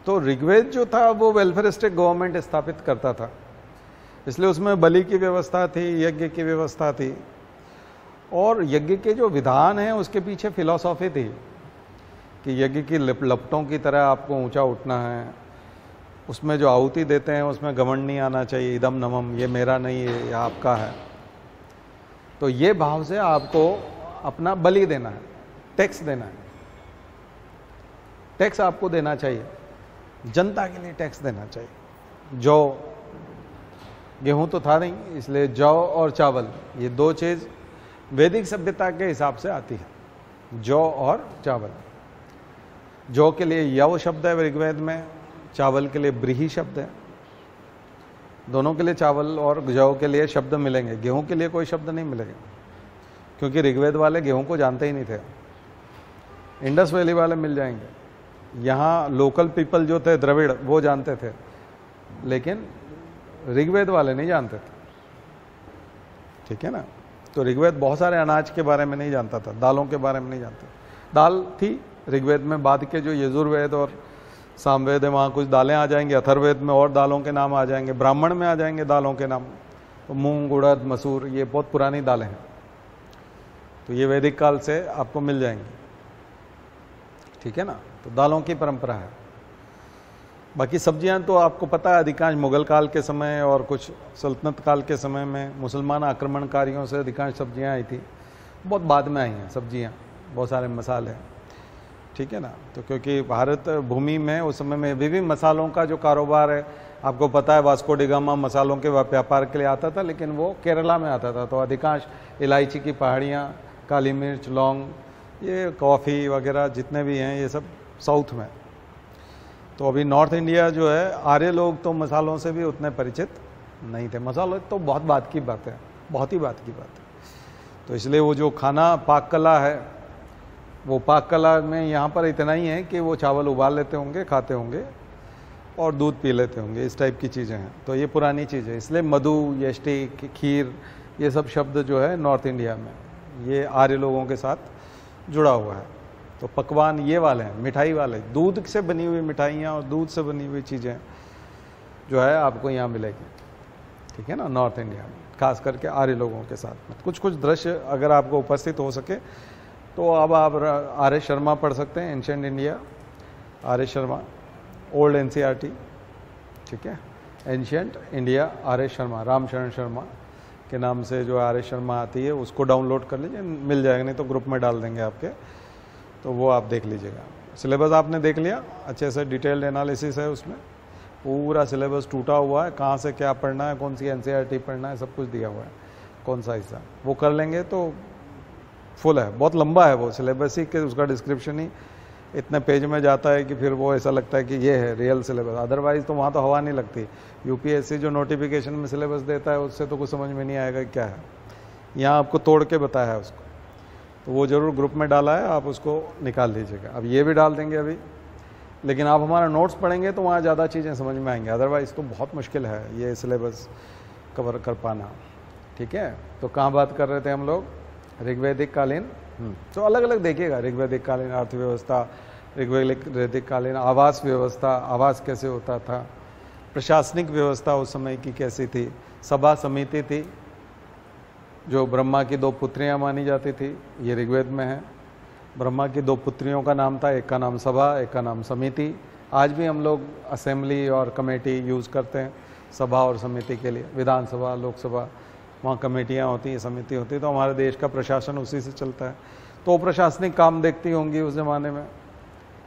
तो ऋग्वेद जो था वो वेलफेयरिस्टिक गवर्नमेंट स्थापित करता था, इसलिए उसमें बलि की व्यवस्था थी, यज्ञ की व्यवस्था थी। और यज्ञ के जो विधान हैं उसके पीछे फिलॉसफी थी कि यज्ञ की लपटों की तरह आपको ऊंचा उठना है। उसमें जो आहुति देते हैं उसमें घमंड नहीं आना चाहिए, इदम नमम, ये मेरा नहीं है, ये आपका है। तो ये भाव से आपको अपना बलि देना है, टैक्स देना है। टैक्स आपको देना चाहिए, जनता के लिए टैक्स देना चाहिए। जौ, गेहूं तो था नहीं, इसलिए जौ और चावल, ये दो चीज वैदिक सभ्यता के हिसाब से आती है, जौ और चावल। जौ के लिए यव शब्द है ऋग्वेद में, चावल के लिए ब्रीही शब्द है। दोनों के लिए चावल और जौ के लिए शब्द मिलेंगे, गेहूं के लिए कोई शब्द नहीं मिलेगा, क्योंकि ऋग्वेद वाले गेहूं को जानते ही नहीं थे। इंडस वैली वाले मिल जाएंगे, यहाँ लोकल पीपल जो थे द्रविड़ वो जानते थे, लेकिन ऋग्वेद वाले नहीं जानते थे। ठीक है ना। तो ऋग्वेद बहुत सारे अनाज के बारे में नहीं जानता था, दालों के बारे में नहीं जानता। दाल थी ऋग्वेद में, बाद के जो यजुर्वेद और सामवेद है वहाँ कुछ दालें आ जाएंगी, अथर्ववेद में और दालों के नाम आ जाएंगे, ब्राह्मण में आ जाएंगे दालों के नाम, तो मूंग, उड़द, मसूर, ये बहुत पुरानी दालें हैं। तो ये वैदिक काल से आपको मिल जाएंगी। ठीक है ना। तो दालों की परंपरा है। बाकी सब्जियां तो आपको पता है, अधिकांश मुगल काल के समय और कुछ सल्तनत काल के समय में मुसलमान आक्रमणकारियों से अधिकांश सब्जियां आई थी, बहुत बाद में आई हैं सब्जियां, बहुत सारे मसाले। ठीक है ना। तो क्योंकि भारत भूमि में उस समय में अभी भी मसालों का जो कारोबार है, आपको पता है वास्को डी गामा मसालों के व्यापार के लिए आता था, लेकिन वो केरला में आता था। तो अधिकांश इलायची की पहाड़ियाँ, काली मिर्च, लौंग, ये कॉफ़ी वगैरह जितने भी हैं ये सब साउथ में। तो अभी नॉर्थ इंडिया जो है, आर्य लोग तो मसालों से भी उतने परिचित नहीं थे। मसाले तो बहुत बात की बात है, बहुत ही बात की बात है। तो इसलिए वो जो खाना पाक कला है, वो पाक कला में यहाँ पर इतना ही है कि वो चावल उबाल लेते होंगे, खाते होंगे और दूध पी लेते होंगे, इस टाइप की चीज़ें हैं। तो ये पुरानी चीज़ है। इसलिए मधु, यष्टि, खीर, ये सब शब्द जो है नॉर्थ इंडिया में ये आर्य लोगों के साथ जुड़ा हुआ है। तो पकवान ये वाले हैं, मिठाई वाले, दूध से बनी हुई मिठाइयाँ और दूध से बनी हुई चीज़ें जो है आपको यहाँ मिलेगी। ठीक है ना। नॉर्थ इंडिया में खास करके आर्य लोगों के साथ में कुछ कुछ दृश्य अगर आपको उपस्थित हो सके तो अब आप आर.एस. शर्मा पढ़ सकते हैं, ancient India, RS. Sharma, old NCERT. ठीक है। Ancient India RS. Sharma, Ramsharan Sharma के नाम से जो आर.एस. शर्मा आती है उसको डाउनलोड कर लीजिए, मिल जाएगा, नहीं तो ग्रुप में डाल देंगे आपके, तो वो आप देख लीजिएगा। सिलेबस आपने देख लिया, अच्छे से डिटेल्ड एनालिसिस है उसमें, पूरा सिलेबस टूटा हुआ है, कहाँ से क्या पढ़ना है, कौन सी एनसीईआरटी पढ़ना है, सब कुछ दिया हुआ है, कौन सा हिस्सा, वो कर लेंगे तो फुल है, बहुत लंबा है वो सिलेबस ही कि उसका डिस्क्रिप्शन ही इतने पेज में जाता है कि फिर वो ऐसा लगता है कि ये है रियल सिलेबस। अदरवाइज तो वहाँ तो हवा नहीं लगती। यूपीएससी जो नोटिफिकेशन में सिलेबस देता है उससे तो कुछ समझ में नहीं आएगा क्या है। यहाँ आपको तोड़ के बताया है उसको, तो वो ज़रूर ग्रुप में डाला है, आप उसको निकाल लीजिएगा। अब ये भी डाल देंगे अभी, लेकिन आप हमारा नोट्स पढ़ेंगे तो वहाँ ज़्यादा चीज़ें समझ में आएंगी। अदरवाइज़ तो बहुत मुश्किल है ये सिलेबस कवर कर पाना। ठीक है, तो कहाँ बात कर रहे थे हम लोग? ऋग्वैदिक कालीन। तो अलग अलग देखिएगा, ऋग्वैदिक कालीन अर्थव्यवस्था, ऋग्वैदिक कालीन आवास व्यवस्था, आवास कैसे होता था, प्रशासनिक व्यवस्था उस समय की कैसी थी, सभा समिति थी जो ब्रह्मा की 2 पुत्रियां मानी जाती थी, ये ऋग्वेद में है। ब्रह्मा की 2 पुत्रियों का नाम था, एक का नाम सभा, एक का नाम समिति। आज भी हम लोग असेंबली और कमेटी यूज़ करते हैं सभा और समिति के लिए। विधानसभा, लोकसभा, वहाँ कमेटियाँ होती हैं, समिति होती है, तो हमारे देश का प्रशासन उसी से चलता है। तो प्रशासनिक काम देखती होंगी उस ज़माने में,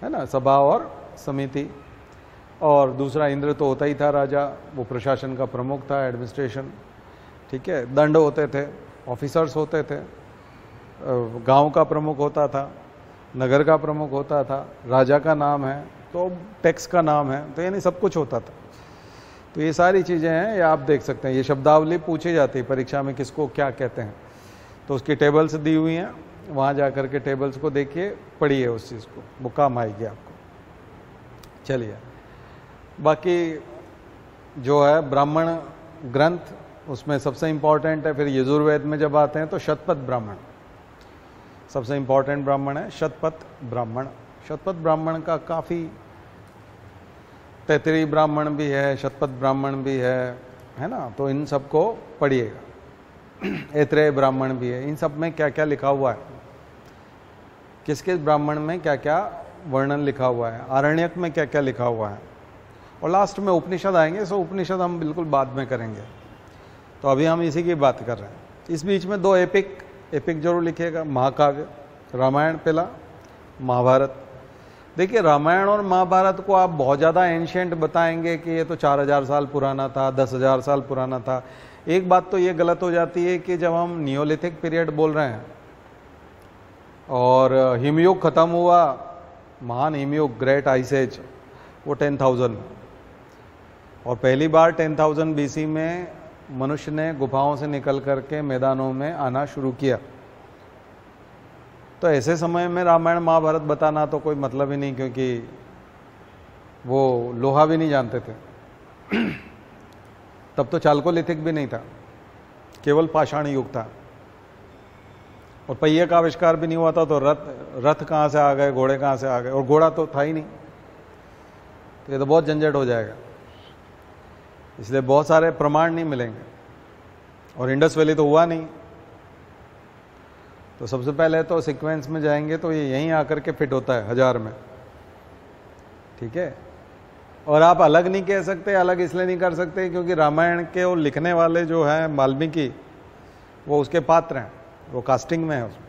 है ना, सभा और समिति। और दूसरा इंद्र तो होता ही था राजा, वो प्रशासन का प्रमुख था, एडमिनिस्ट्रेशन। ठीक है, दंड होते थे, ऑफिसर्स होते थे, गांव का प्रमुख होता था, नगर का प्रमुख होता था, राजा का नाम है तो टैक्स का नाम है, तो यानी सब कुछ होता था। तो ये सारी चीज़ें हैं, ये आप देख सकते हैं। ये शब्दावली पूछी जाती है परीक्षा में, किसको क्या कहते हैं, तो उसकी टेबल्स दी हुई हैं, वहाँ जा कर के टेबल्स को देखिए, पढ़िए उस चीज़ को, वो काम आएगी आपको। चलिए, बाकी जो है ब्राह्मण ग्रंथ, उसमें सबसे इम्पॉर्टेंट है। फिर यजुर्वेद में जब आते हैं तो शतपथ ब्राह्मण सबसे इम्पॉर्टेंट ब्राह्मण है, शतपथ ब्राह्मण। शतपथ ब्राह्मण का काफ़ी, तैतरी ब्राह्मण भी है, शतपथ ब्राह्मण भी है ना, तो इन सबको पढ़िएगा। ऐत्रेय ब्राह्मण भी है। इन सब में क्या क्या लिखा हुआ है, किस किस ब्राह्मण में क्या क्या वर्णन लिखा हुआ है, आरण्यक में क्या क्या लिखा हुआ है, और लास्ट में उपनिषद आएंगे। सो उपनिषद हम बिल्कुल बाद में करेंगे, तो अभी हम इसी की बात कर रहे हैं। इस बीच में 2 एपिक जरूर लिखिएगा। महाकाव्य, रामायण पहला, महाभारत। देखिए, रामायण और महाभारत को आप बहुत ज़्यादा एंशिएंट बताएंगे कि ये तो 4000 साल पुराना था, 10,000 साल पुराना था। एक बात तो ये गलत हो जाती है कि जब हम नियोलिथिक पीरियड बोल रहे हैं और हिमयुग खत्म हुआ, महान हिमयुग, ग्रेट आइस एज, वो 10,000, और पहली बार 10,000 BC में मनुष्य ने गुफाओं से निकल करके मैदानों में आना शुरू किया। तो ऐसे समय में रामायण महाभारत बताना तो कोई मतलब ही नहीं, क्योंकि वो लोहा भी नहीं जानते थे। तब तो चाल्कोलिथिक भी नहीं था, केवल पाषाण युग था, और पहिए का आविष्कार भी नहीं हुआ था। तो रथ कहाँ से आ गए, घोड़े कहाँ से आ गए, और घोड़ा तो था ही नहीं। तो ये तो बहुत झंझट हो जाएगा, इसलिए बहुत सारे प्रमाण नहीं मिलेंगे। और इंडस वैली तो हुआ नहीं, तो सबसे पहले तो सीक्वेंस में जाएंगे तो ये यहीं आकर के फिट होता है 1000 में। ठीक है, और आप अलग नहीं कह सकते। अलग इसलिए नहीं कर सकते क्योंकि रामायण के वो लिखने वाले जो हैं वाल्मीकि, वो उसके पात्र हैं, वो कास्टिंग में है उसमें,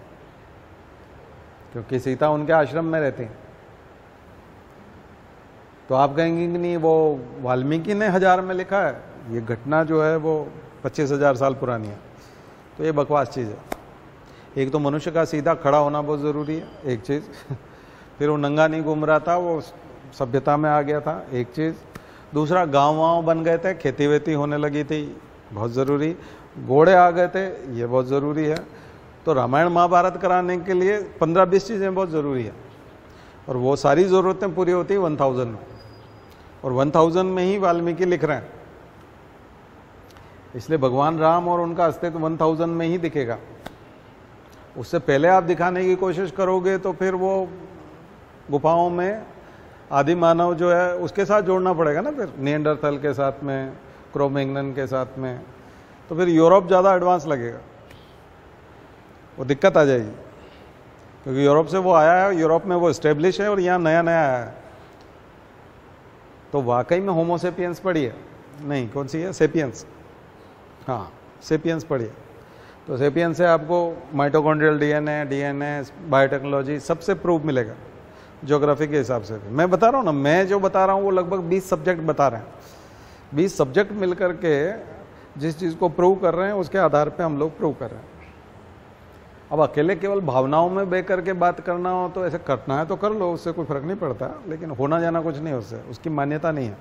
क्योंकि सीता उनके आश्रम में रहती हैं। तो आप कहेंगे कि नहीं, वो वाल्मीकि ने 1000 में लिखा है, ये घटना जो है वो 25,000 साल पुरानी है। तो ये बकवास चीज़ है। एक तो मनुष्य का सीधा खड़ा होना बहुत ज़रूरी है, एक चीज़। फिर वो नंगा नहीं घूम रहा था, वो सभ्यता में आ गया था, एक चीज़। दूसरा, गांव वाँव बन गए थे, खेती वेती होने लगी थी, बहुत ज़रूरी। घोड़े आ गए थे, ये बहुत ज़रूरी है। तो रामायण महाभारत कराने के लिए 15-20 चीज़ें बहुत ज़रूरी है, और वो सारी ज़रूरतें पूरी होती है 1000 में, और 1000 में ही वाल्मीकि लिख रहे हैं। इसलिए भगवान राम और उनका अस्तित्व 1000 में ही दिखेगा। उससे पहले आप दिखाने की कोशिश करोगे तो फिर वो गुफाओं में आदि मानव जो है उसके साथ जोड़ना पड़ेगा ना, फिर निएंडरथल के साथ में, क्रो-मैग्नन के साथ में, तो फिर यूरोप ज़्यादा एडवांस लगेगा, वो दिक्कत आ जाएगी। क्योंकि यूरोप से वो आया है, यूरोप में वो इस्टेब्लिश है, और यहाँ नया नया आया है। तो वाकई में होमोसेपियंस पढ़ी है, नहीं कौन सी है, सेपियंस, हाँ सेपियंस पढ़ी है। तो सेपियंस से आपको माइटोकॉन्ड्रियल डीएनए, बायोटेक्नोलॉजी सबसे प्रूफ मिलेगा, ज्योग्राफी के हिसाब से भी। मैं बता रहा हूँ ना, मैं जो बता रहा हूँ वो लगभग 20 सब्जेक्ट बता रहे हैं। 20 सब्जेक्ट मिलकर के जिस चीज़ को प्रूव कर रहे हैं उसके आधार पे हम लोग प्रूव कर रहे हैं। अब अकेले केवल भावनाओं में बह करके बात करना हो तो ऐसे करना है तो कर लो, उससे कोई फर्क नहीं पड़ता, लेकिन होना जाना कुछ नहीं उससे, उसकी मान्यता नहीं है।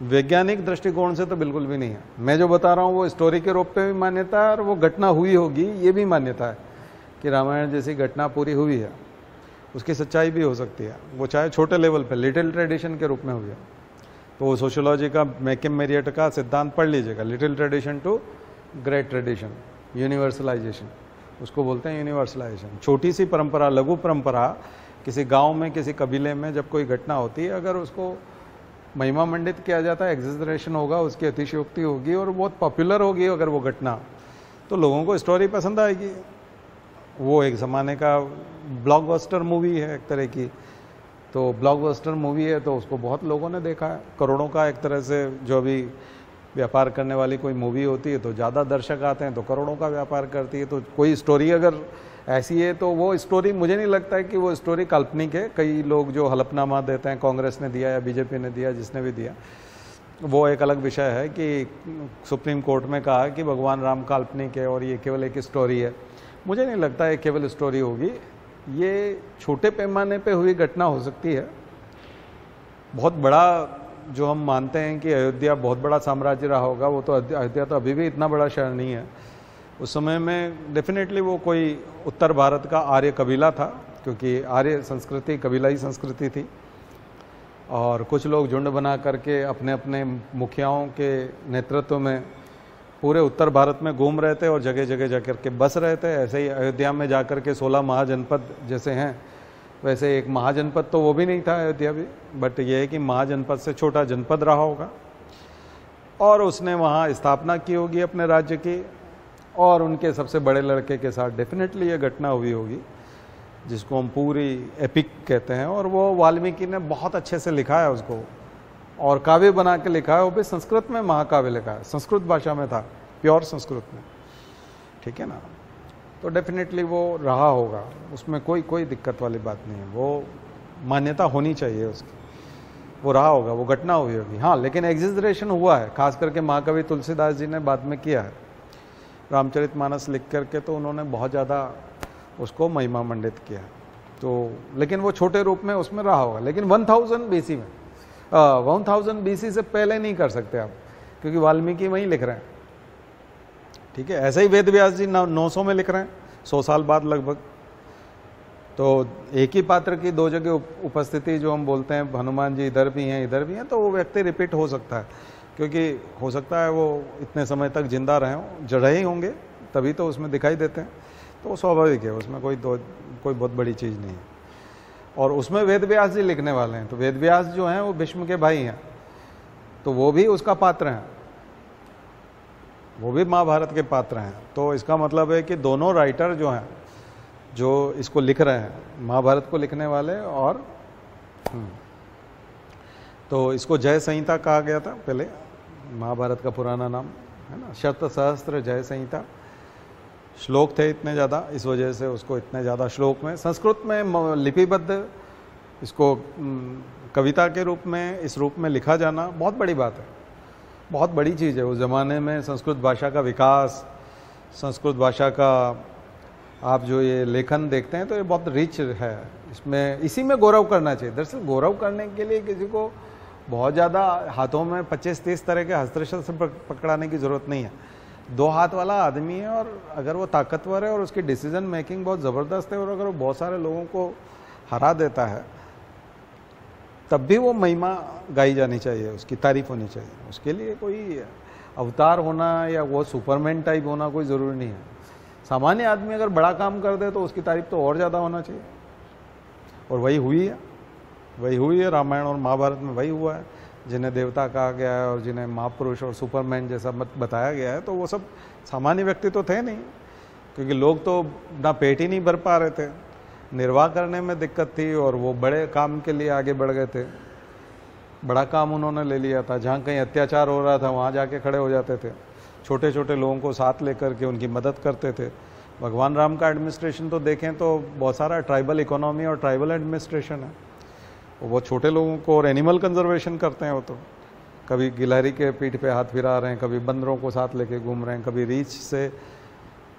वैज्ञानिक दृष्टिकोण से तो बिल्कुल भी नहीं है। मैं जो बता रहा हूँ वो स्टोरी के रूप पे भी मान्यता है और वो घटना हुई होगी ये भी मान्यता है कि रामायण जैसी घटना पूरी हुई है, उसकी सच्चाई भी हो सकती है, वो चाहे छोटे लेवल पे लिटिल ट्रेडिशन के रूप में हुई है। तो सोशियोलॉजी का मैकिम मेरियट का सिद्धांत पढ़ लीजिएगा, little tradition to great tradition, universalisation, उसको बोलते हैं यूनिवर्सलाइजेशन। छोटी सी परंपरा, लघु परंपरा, किसी गांव में किसी कबीले में जब कोई घटना होती है, अगर उसको महिमा मंडित किया जाता है, एग्जेजरेशन होगा, उसकी अतिशयोक्ति होगी और बहुत पॉपुलर होगी अगर वो घटना, तो लोगों को स्टोरी पसंद आएगी। वो एक ज़माने का ब्लॉकबस्टर मूवी है एक तरह की, तो ब्लॉकबस्टर मूवी है तो उसको बहुत लोगों ने देखा है, करोड़ों का एक तरह से जो भी व्यापार करने वाली कोई मूवी होती है तो ज़्यादा दर्शक आते हैं तो करोड़ों का व्यापार करती है। तो कोई स्टोरी अगर ऐसी है तो वो स्टोरी, मुझे नहीं लगता है कि वो स्टोरी काल्पनिक है। कई लोग जो हलफनामा देते हैं, कांग्रेस ने दिया या बीजेपी ने दिया, जिसने भी दिया, वो एक अलग विषय है कि सुप्रीम कोर्ट में कहा कि भगवान राम काल्पनिक है और ये केवल एक स्टोरी है। मुझे नहीं लगता है केवल स्टोरी होगी, ये छोटे पैमाने पे हुई घटना हो सकती है। बहुत बड़ा जो हम मानते हैं कि अयोध्या बहुत बड़ा साम्राज्य रहा होगा, वो तो अयोध्या तो अभी भी इतना बड़ा शहर नहीं है। उस समय में डेफिनेटली वो कोई उत्तर भारत का आर्य कबीला था, क्योंकि आर्य संस्कृति कबीलाई संस्कृति थी, और कुछ लोग झुंड बना करके अपने अपने मुखियाओं के नेतृत्व में पूरे उत्तर भारत में घूम रहे थे और जगह जगह जाकर के बस रहे थे। ऐसे ही अयोध्या में जाकर के 16 महाजनपद जैसे हैं, वैसे एक महाजनपद तो वो भी नहीं था अयोध्या भी, बट ये है कि महाजनपद से छोटा जनपद रहा होगा और उसने वहाँ स्थापना की होगी अपने राज्य की, और उनके सबसे बड़े लड़के के साथ डेफिनेटली ये घटना हुई होगी, जिसको हम पूरी एपिक कहते हैं। और वो वाल्मीकि ने बहुत अच्छे से लिखा है उसको, और काव्य बना के लिखा है, वो भी संस्कृत में महाकाव्य लिखा है, संस्कृत भाषा में था, प्योर संस्कृत में, ठीक है ना। तो डेफिनेटली वो रहा होगा, उसमें कोई दिक्कत वाली बात नहीं है, वो मान्यता होनी चाहिए उसकी, वो रहा होगा, वो घटना हुई होगी। हाँ, लेकिन एग्जिजरेशन हुआ है, खास करके महाकवि तुलसीदास जी ने बाद में किया है रामचरितमानस लिख करके, तो उन्होंने बहुत ज़्यादा उसको महिमा मंडित किया। तो लेकिन वो छोटे रूप में उसमें रहा होगा, लेकिन 1000 BC में 1000 BC से पहले नहीं कर सकते आप, क्योंकि वाल्मीकि वहीं लिख रहे हैं, ठीक है। ऐसे ही वेद व्यास जी 900 में लिख रहे हैं, 100 साल बाद लगभग। तो एक ही पात्र की दो जगह उपस्थिति जो हम बोलते हैं, हनुमान जी इधर भी हैं इधर भी हैं, तो वो व्यक्ति रिपीट हो सकता है, क्योंकि हो सकता है वो इतने समय तक जिंदा रहे हों, रहे ही होंगे तभी तो उसमें दिखाई देते हैं, तो वो स्वाभाविक है, उसमें कोई बहुत बड़ी चीज़ नहीं है। और उसमें वेद व्यास जी लिखने वाले हैं, तो वेद व्यास जो हैं वो भीष्म के भाई हैं, तो वो भी उसका पात्र हैं, वो भी महाभारत के पात्र हैं। तो इसका मतलब है कि दोनों राइटर जो हैं, जो इसको लिख रहे हैं, महाभारत को लिखने वाले, और तो इसको जय संहिता कहा गया था पहले, महाभारत का पुराना नाम है ना, शत सहस्त्र जय संहिता। श्लोक थे इतने ज़्यादा, इस वजह से उसको इतने ज़्यादा श्लोक में, संस्कृत में लिपिबद्ध इसको कविता के रूप में, इस रूप में लिखा जाना बहुत बड़ी बात है, बहुत बड़ी चीज़ है। उस ज़माने में संस्कृत भाषा का विकास, संस्कृत भाषा का आप जो ये लेखन देखते हैं तो ये बहुत रिच है, इसमें इसी में गौरव करना चाहिए। दरअसल गौरव करने के लिए किसी को बहुत ज़्यादा हाथों में 25-30 तरह के हस्तशस्त्र पकड़ाने की ज़रूरत नहीं है। 2 हाथ वाला आदमी है और अगर वो ताकतवर है और उसकी डिसीजन मेकिंग बहुत ज़बरदस्त है और अगर वो बहुत सारे लोगों को हरा देता है, तब भी वो महिमा गाई जानी चाहिए, उसकी तारीफ होनी चाहिए। उसके लिए कोई अवतार होना या वो सुपरमैन टाइप होना कोई ज़रूरी नहीं है। सामान्य आदमी अगर बड़ा काम कर दे तो उसकी तारीफ तो और ज़्यादा होना चाहिए, और वही हुई है रामायण और महाभारत में, वही हुआ है। जिन्हें देवता कहा गया है और जिन्हें महापुरुष और सुपरमैन जैसा मत बताया गया है, तो वो सब सामान्य व्यक्ति तो थे नहीं, क्योंकि लोग तो ना पेट ही नहीं भर पा रहे थे, निर्वाह करने में दिक्कत थी, और वो बड़े काम के लिए आगे बढ़ गए थे। बड़ा काम उन्होंने ले लिया था, जहाँ कहीं अत्याचार हो रहा था वहाँ जाके खड़े हो जाते थे, छोटे छोटे लोगों को साथ लेकर के उनकी मदद करते थे। भगवान राम का एडमिनिस्ट्रेशन तो देखें तो बहुत सारा ट्राइबल इकोनॉमी और ट्राइबल एडमिनिस्ट्रेशन है, वो छोटे लोगों को, और एनिमल कंजर्वेशन करते हैं। वो तो कभी गिलहरी के पीठ पे हाथ फिरा रहे हैं, कभी बंदरों को साथ लेके घूम रहे हैं, कभी रीछ से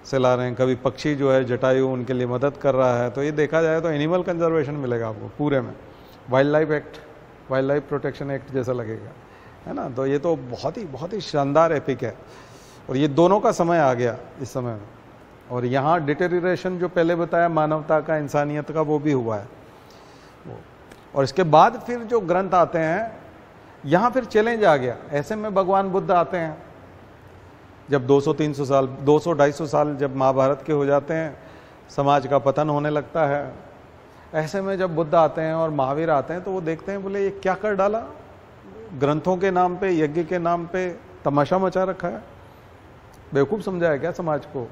से ला रहे हैं, कभी पक्षी जो है जटायु उनके लिए मदद कर रहा है। तो ये देखा जाए तो एनिमल कंजर्वेशन मिलेगा आपको पूरे में, wild life act, wild life protection act जैसा लगेगा, है ना। तो ये तो बहुत ही शानदार एपिक है। और ये दोनों का समय आ गया इस समय में। और यहाँ डिटेरियरेशन जो पहले बताया मानवता का, इंसानियत का, वो भी हुआ है। और इसके बाद फिर जो ग्रंथ आते हैं, यहाँ फिर चैलेंज आ गया। ऐसे में भगवान बुद्ध आते हैं, जब 200-300 साल, 200-250 साल जब महाभारत के हो जाते हैं, समाज का पतन होने लगता है। ऐसे में जब बुद्ध आते हैं और महावीर आते हैं तो वो देखते हैं, बोले ये क्या कर डाला, ग्रंथों के नाम पे, यज्ञ के नाम पे तमाशा मचा रखा है, बेवकूफ़ समझाया क्या समाज को।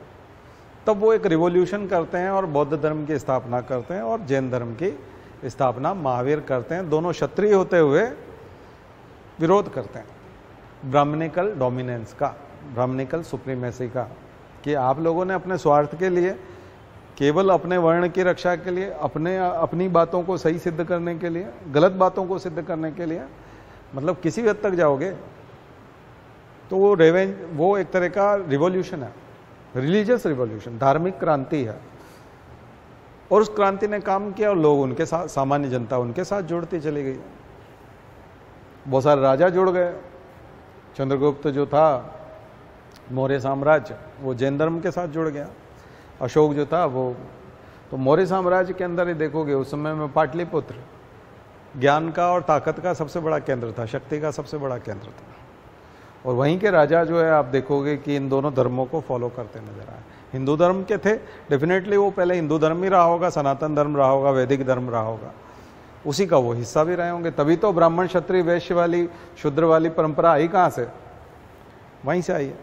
तब वो एक रिवॉल्यूशन करते हैं और बौद्ध धर्म की स्थापना करते हैं और जैन धर्म की स्थापना महावीर करते हैं। दोनों क्षत्रिय होते हुए विरोध करते हैं ब्राह्मणिकल डोमिनेंस का, ब्राह्मणिकल सुप्रीमेसी का, कि आप लोगों ने अपने स्वार्थ के लिए, केवल अपने वर्ण की रक्षा के लिए, अपनी बातों को सही सिद्ध करने के लिए, गलत बातों को सिद्ध करने के लिए, मतलब किसी भी हद तक जाओगे तो वो रेवेंज, वो एक तरह का रिवॉल्यूशन है, रिलीजियस रिवॉल्यूशन, धार्मिक क्रांति है। और उस क्रांति ने काम किया और लोग उनके साथ, सामान्य जनता उनके साथ जुड़ती चली गई। बहुत सारे राजा जुड़ गए। चंद्रगुप्त जो था, मौर्य साम्राज्य, वो जैन धर्म के साथ जुड़ गया। अशोक जो था वो, तो मौर्य साम्राज्य के अंदर ही देखोगे उस समय में पाटलिपुत्र ज्ञान का और ताकत का सबसे बड़ा केंद्र था, शक्ति का सबसे बड़ा केंद्र था। और वहीं के राजा जो है आप देखोगे कि इन दोनों धर्मों को फॉलो करते नजर आए। हिंदू धर्म के थे, डेफिनेटली वो पहले हिंदू धर्म ही रहा होगा, सनातन धर्म रहा होगा, वैदिक धर्म रहा होगा, उसी का वो हिस्सा भी रहे होंगे। तभी तो ब्राह्मण क्षत्रिय वैश्य वाली, शूद्र वाली परंपरा आई कहाँ से, वहीं से आई है।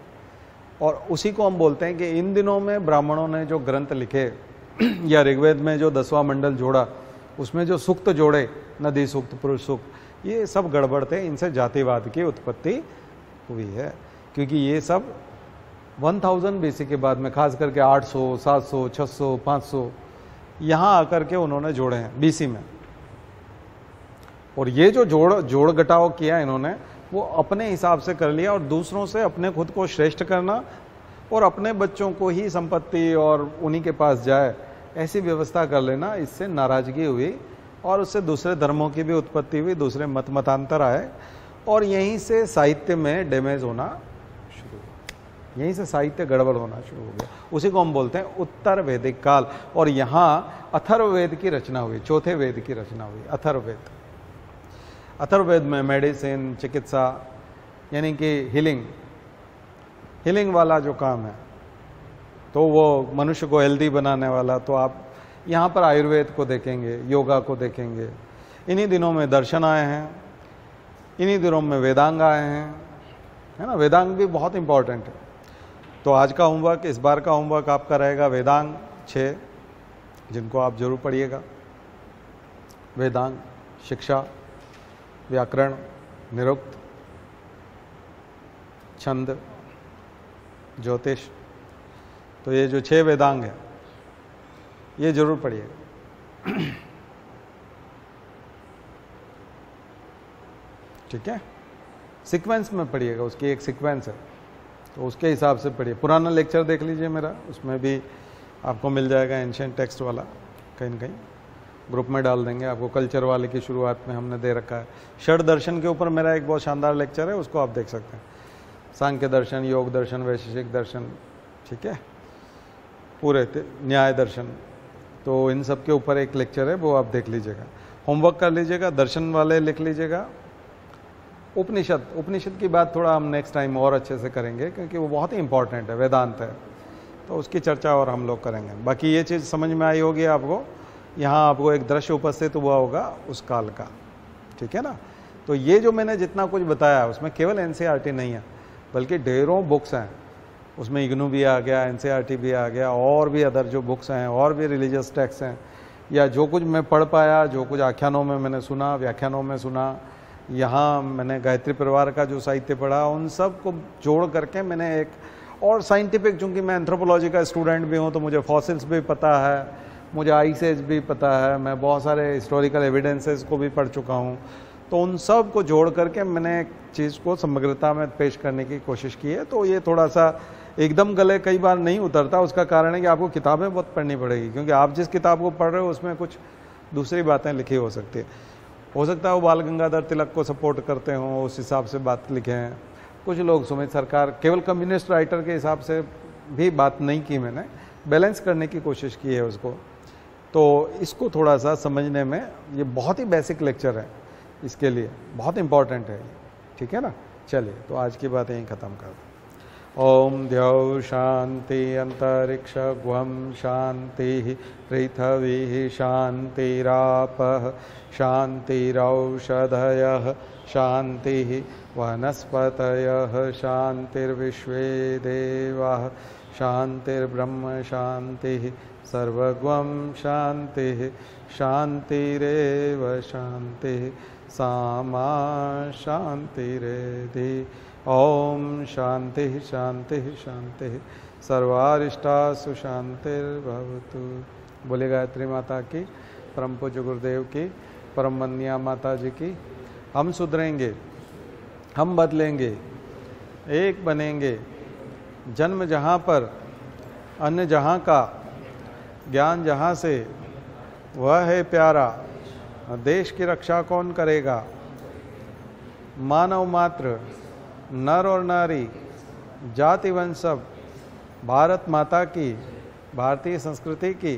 और उसी को हम बोलते हैं कि इन दिनों में ब्राह्मणों ने जो ग्रंथ लिखे, या ऋग्वेद में जो 10वां मंडल जोड़ा, उसमें जो सूक्त जोड़े, नदी सूक्त, पुरुष सूक्त, ये सब गड़बड़ थे। इनसे जातिवाद की उत्पत्ति हुई है, क्योंकि ये सब 1000 BC के बाद में, खास करके 800, 700, 600, 500 यहाँ आकर के उन्होंने जोड़े हैं BC में। और ये जो जोड़ घटाव किया इन्होंने, वो अपने हिसाब से कर लिया। और दूसरों से अपने खुद को श्रेष्ठ करना और अपने बच्चों को ही संपत्ति और उन्हीं के पास जाए, ऐसी व्यवस्था कर लेना, इससे नाराजगी हुई और उससे दूसरे धर्मों की भी उत्पत्ति हुई, दूसरे मतांतर आए और यहीं से साहित्य में डैमेज होना शुरू हुआ, यहीं से साहित्य गड़बड़ होना शुरू हो गया। उसी को हम बोलते हैं उत्तर वैदिक काल। और यहाँ अथर्ववेद की रचना हुई, चौथे वेद की रचना हुई, अथर्ववेद। अथर्ववेद में मेडिसिन, चिकित्सा, यानी कि हीलिंग वाला जो काम है, तो वो मनुष्य को हेल्दी बनाने वाला, तो आप यहाँ पर आयुर्वेद को देखेंगे, योगा को देखेंगे। इन्हीं दिनों में दर्शन आए हैं, इन्हीं दिनों में वेदांग आए हैं, है ना। वेदांग भी बहुत इंपॉर्टेंट है। तो आज का होमवर्क, इस बार का होमवर्क आपका रहेगा वेदांग 6, जिनको आप जरूर पढ़िएगा। वेदांग, शिक्षा, व्याकरण, निरुक्त, छंद, ज्योतिष, तो ये जो 6 वेदांग है ये जरूर पढ़िएगा। ठीक है, सीक्वेंस में पढ़िएगा, उसकी एक सीक्वेंस है, तो उसके हिसाब से पढ़िए। पुराना लेक्चर देख लीजिए मेरा, उसमें भी आपको मिल जाएगा एंशिएंट टेक्स्ट वाला, कहीं न कहीं ग्रुप में डाल देंगे आपको। कल्चर वाले की शुरुआत में हमने दे रखा है। षड दर्शन के ऊपर मेरा एक बहुत शानदार लेक्चर है, उसको आप देख सकते हैं। सांख्य दर्शन, योग दर्शन, वैशेषिक दर्शन, ठीक है, पूरे न्याय दर्शन, तो इन सब के ऊपर एक लेक्चर है, वो आप देख लीजिएगा। होमवर्क कर लीजिएगा, दर्शन वाले लिख लीजिएगा। उपनिषद की बात थोड़ा हम नेक्स्ट टाइम और अच्छे से करेंगे, क्योंकि वो बहुत ही इंपॉर्टेंट है, वेदांत है, तो उसकी चर्चा और हम लोग करेंगे। बाकी ये चीज़ समझ में आई होगी आपको। यहाँ आपको एक दृश्य उपस्थित हुआ होगा उस काल का, ठीक है ना। तो ये जो मैंने जितना कुछ बताया उसमें केवल एनसीईआरटी नहीं है, बल्कि ढेरों बुक्स हैं उसमें। इग्नू भी आ गया, एनसीईआरटी भी आ गया, और भी अदर जो बुक्स हैं, और भी रिलीजियस टेक्स्ट हैं, या जो कुछ मैं पढ़ पाया, जो कुछ आख्यानों में मैंने सुना, व्याख्यानों में सुना, यहाँ मैंने गायत्री परिवार का जो साहित्य पढ़ा, उन सब को जोड़ करके मैंने एक और साइंटिफिक, चूँकि मैं एंथ्रोपोलॉजी का स्टूडेंट भी हूँ तो मुझे फॉसिल्स भी पता है, मुझे आइस एज भी पता है, मैं बहुत सारे हिस्टोरिकल एविडेंसेस को भी पढ़ चुका हूँ, तो उन सब को जोड़ करके मैंने एक चीज़ को समग्रता में पेश करने की कोशिश की है। तो ये थोड़ा सा एकदम गले कई बार नहीं उतरता, उसका कारण है कि आपको किताबें बहुत पढ़नी पड़ेगी, क्योंकि आप जिस किताब को पढ़ रहे हो उसमें कुछ दूसरी बातें लिखी हो सकती है। हो सकता है वो बाल गंगाधर तिलक को सपोर्ट करते हों, उस हिसाब से बात लिखे हैं। कुछ लोग सुमित सरकार, केवल कम्युनिस्ट राइटर के हिसाब से भी बात नहीं की मैंने, बैलेंस करने की कोशिश की है उसको। तो इसको थोड़ा सा समझने में, ये बहुत ही बेसिक लेक्चर है, इसके लिए बहुत इंपॉर्टेंट है, ठीक है ना। चलिए, तो आज की बात यहीं ख़त्म कर दें। ओम द्यौ शांति अंतरिक्ष गुहम शांति पृथ्वी शांतिरापः शांतिरौषधयः शांति वनस्पतयः शांतिर्विश्वे देवाः शांतिर्ब्रह्म शांति सर्वगं शांति शांतिरेव शांति सामा शांतिरेधि। ओम शांति शांति शांति सर्वारिष्टासु शांतिर्भवतु। बोले गायत्री माता की, परम पूज्य गुरुदेव की, परम वंदनीय माता जी की। हम सुधरेंगे, हम बदलेंगे, एक बनेंगे। जन्म जहाँ पर, अन्न जहाँ का, ज्ञान जहाँ से, वह है प्यारा। देश की रक्षा कौन करेगा? मानव मात्र, नर और नारी, जाति वंश सब भारत माता की, भारतीय संस्कृति की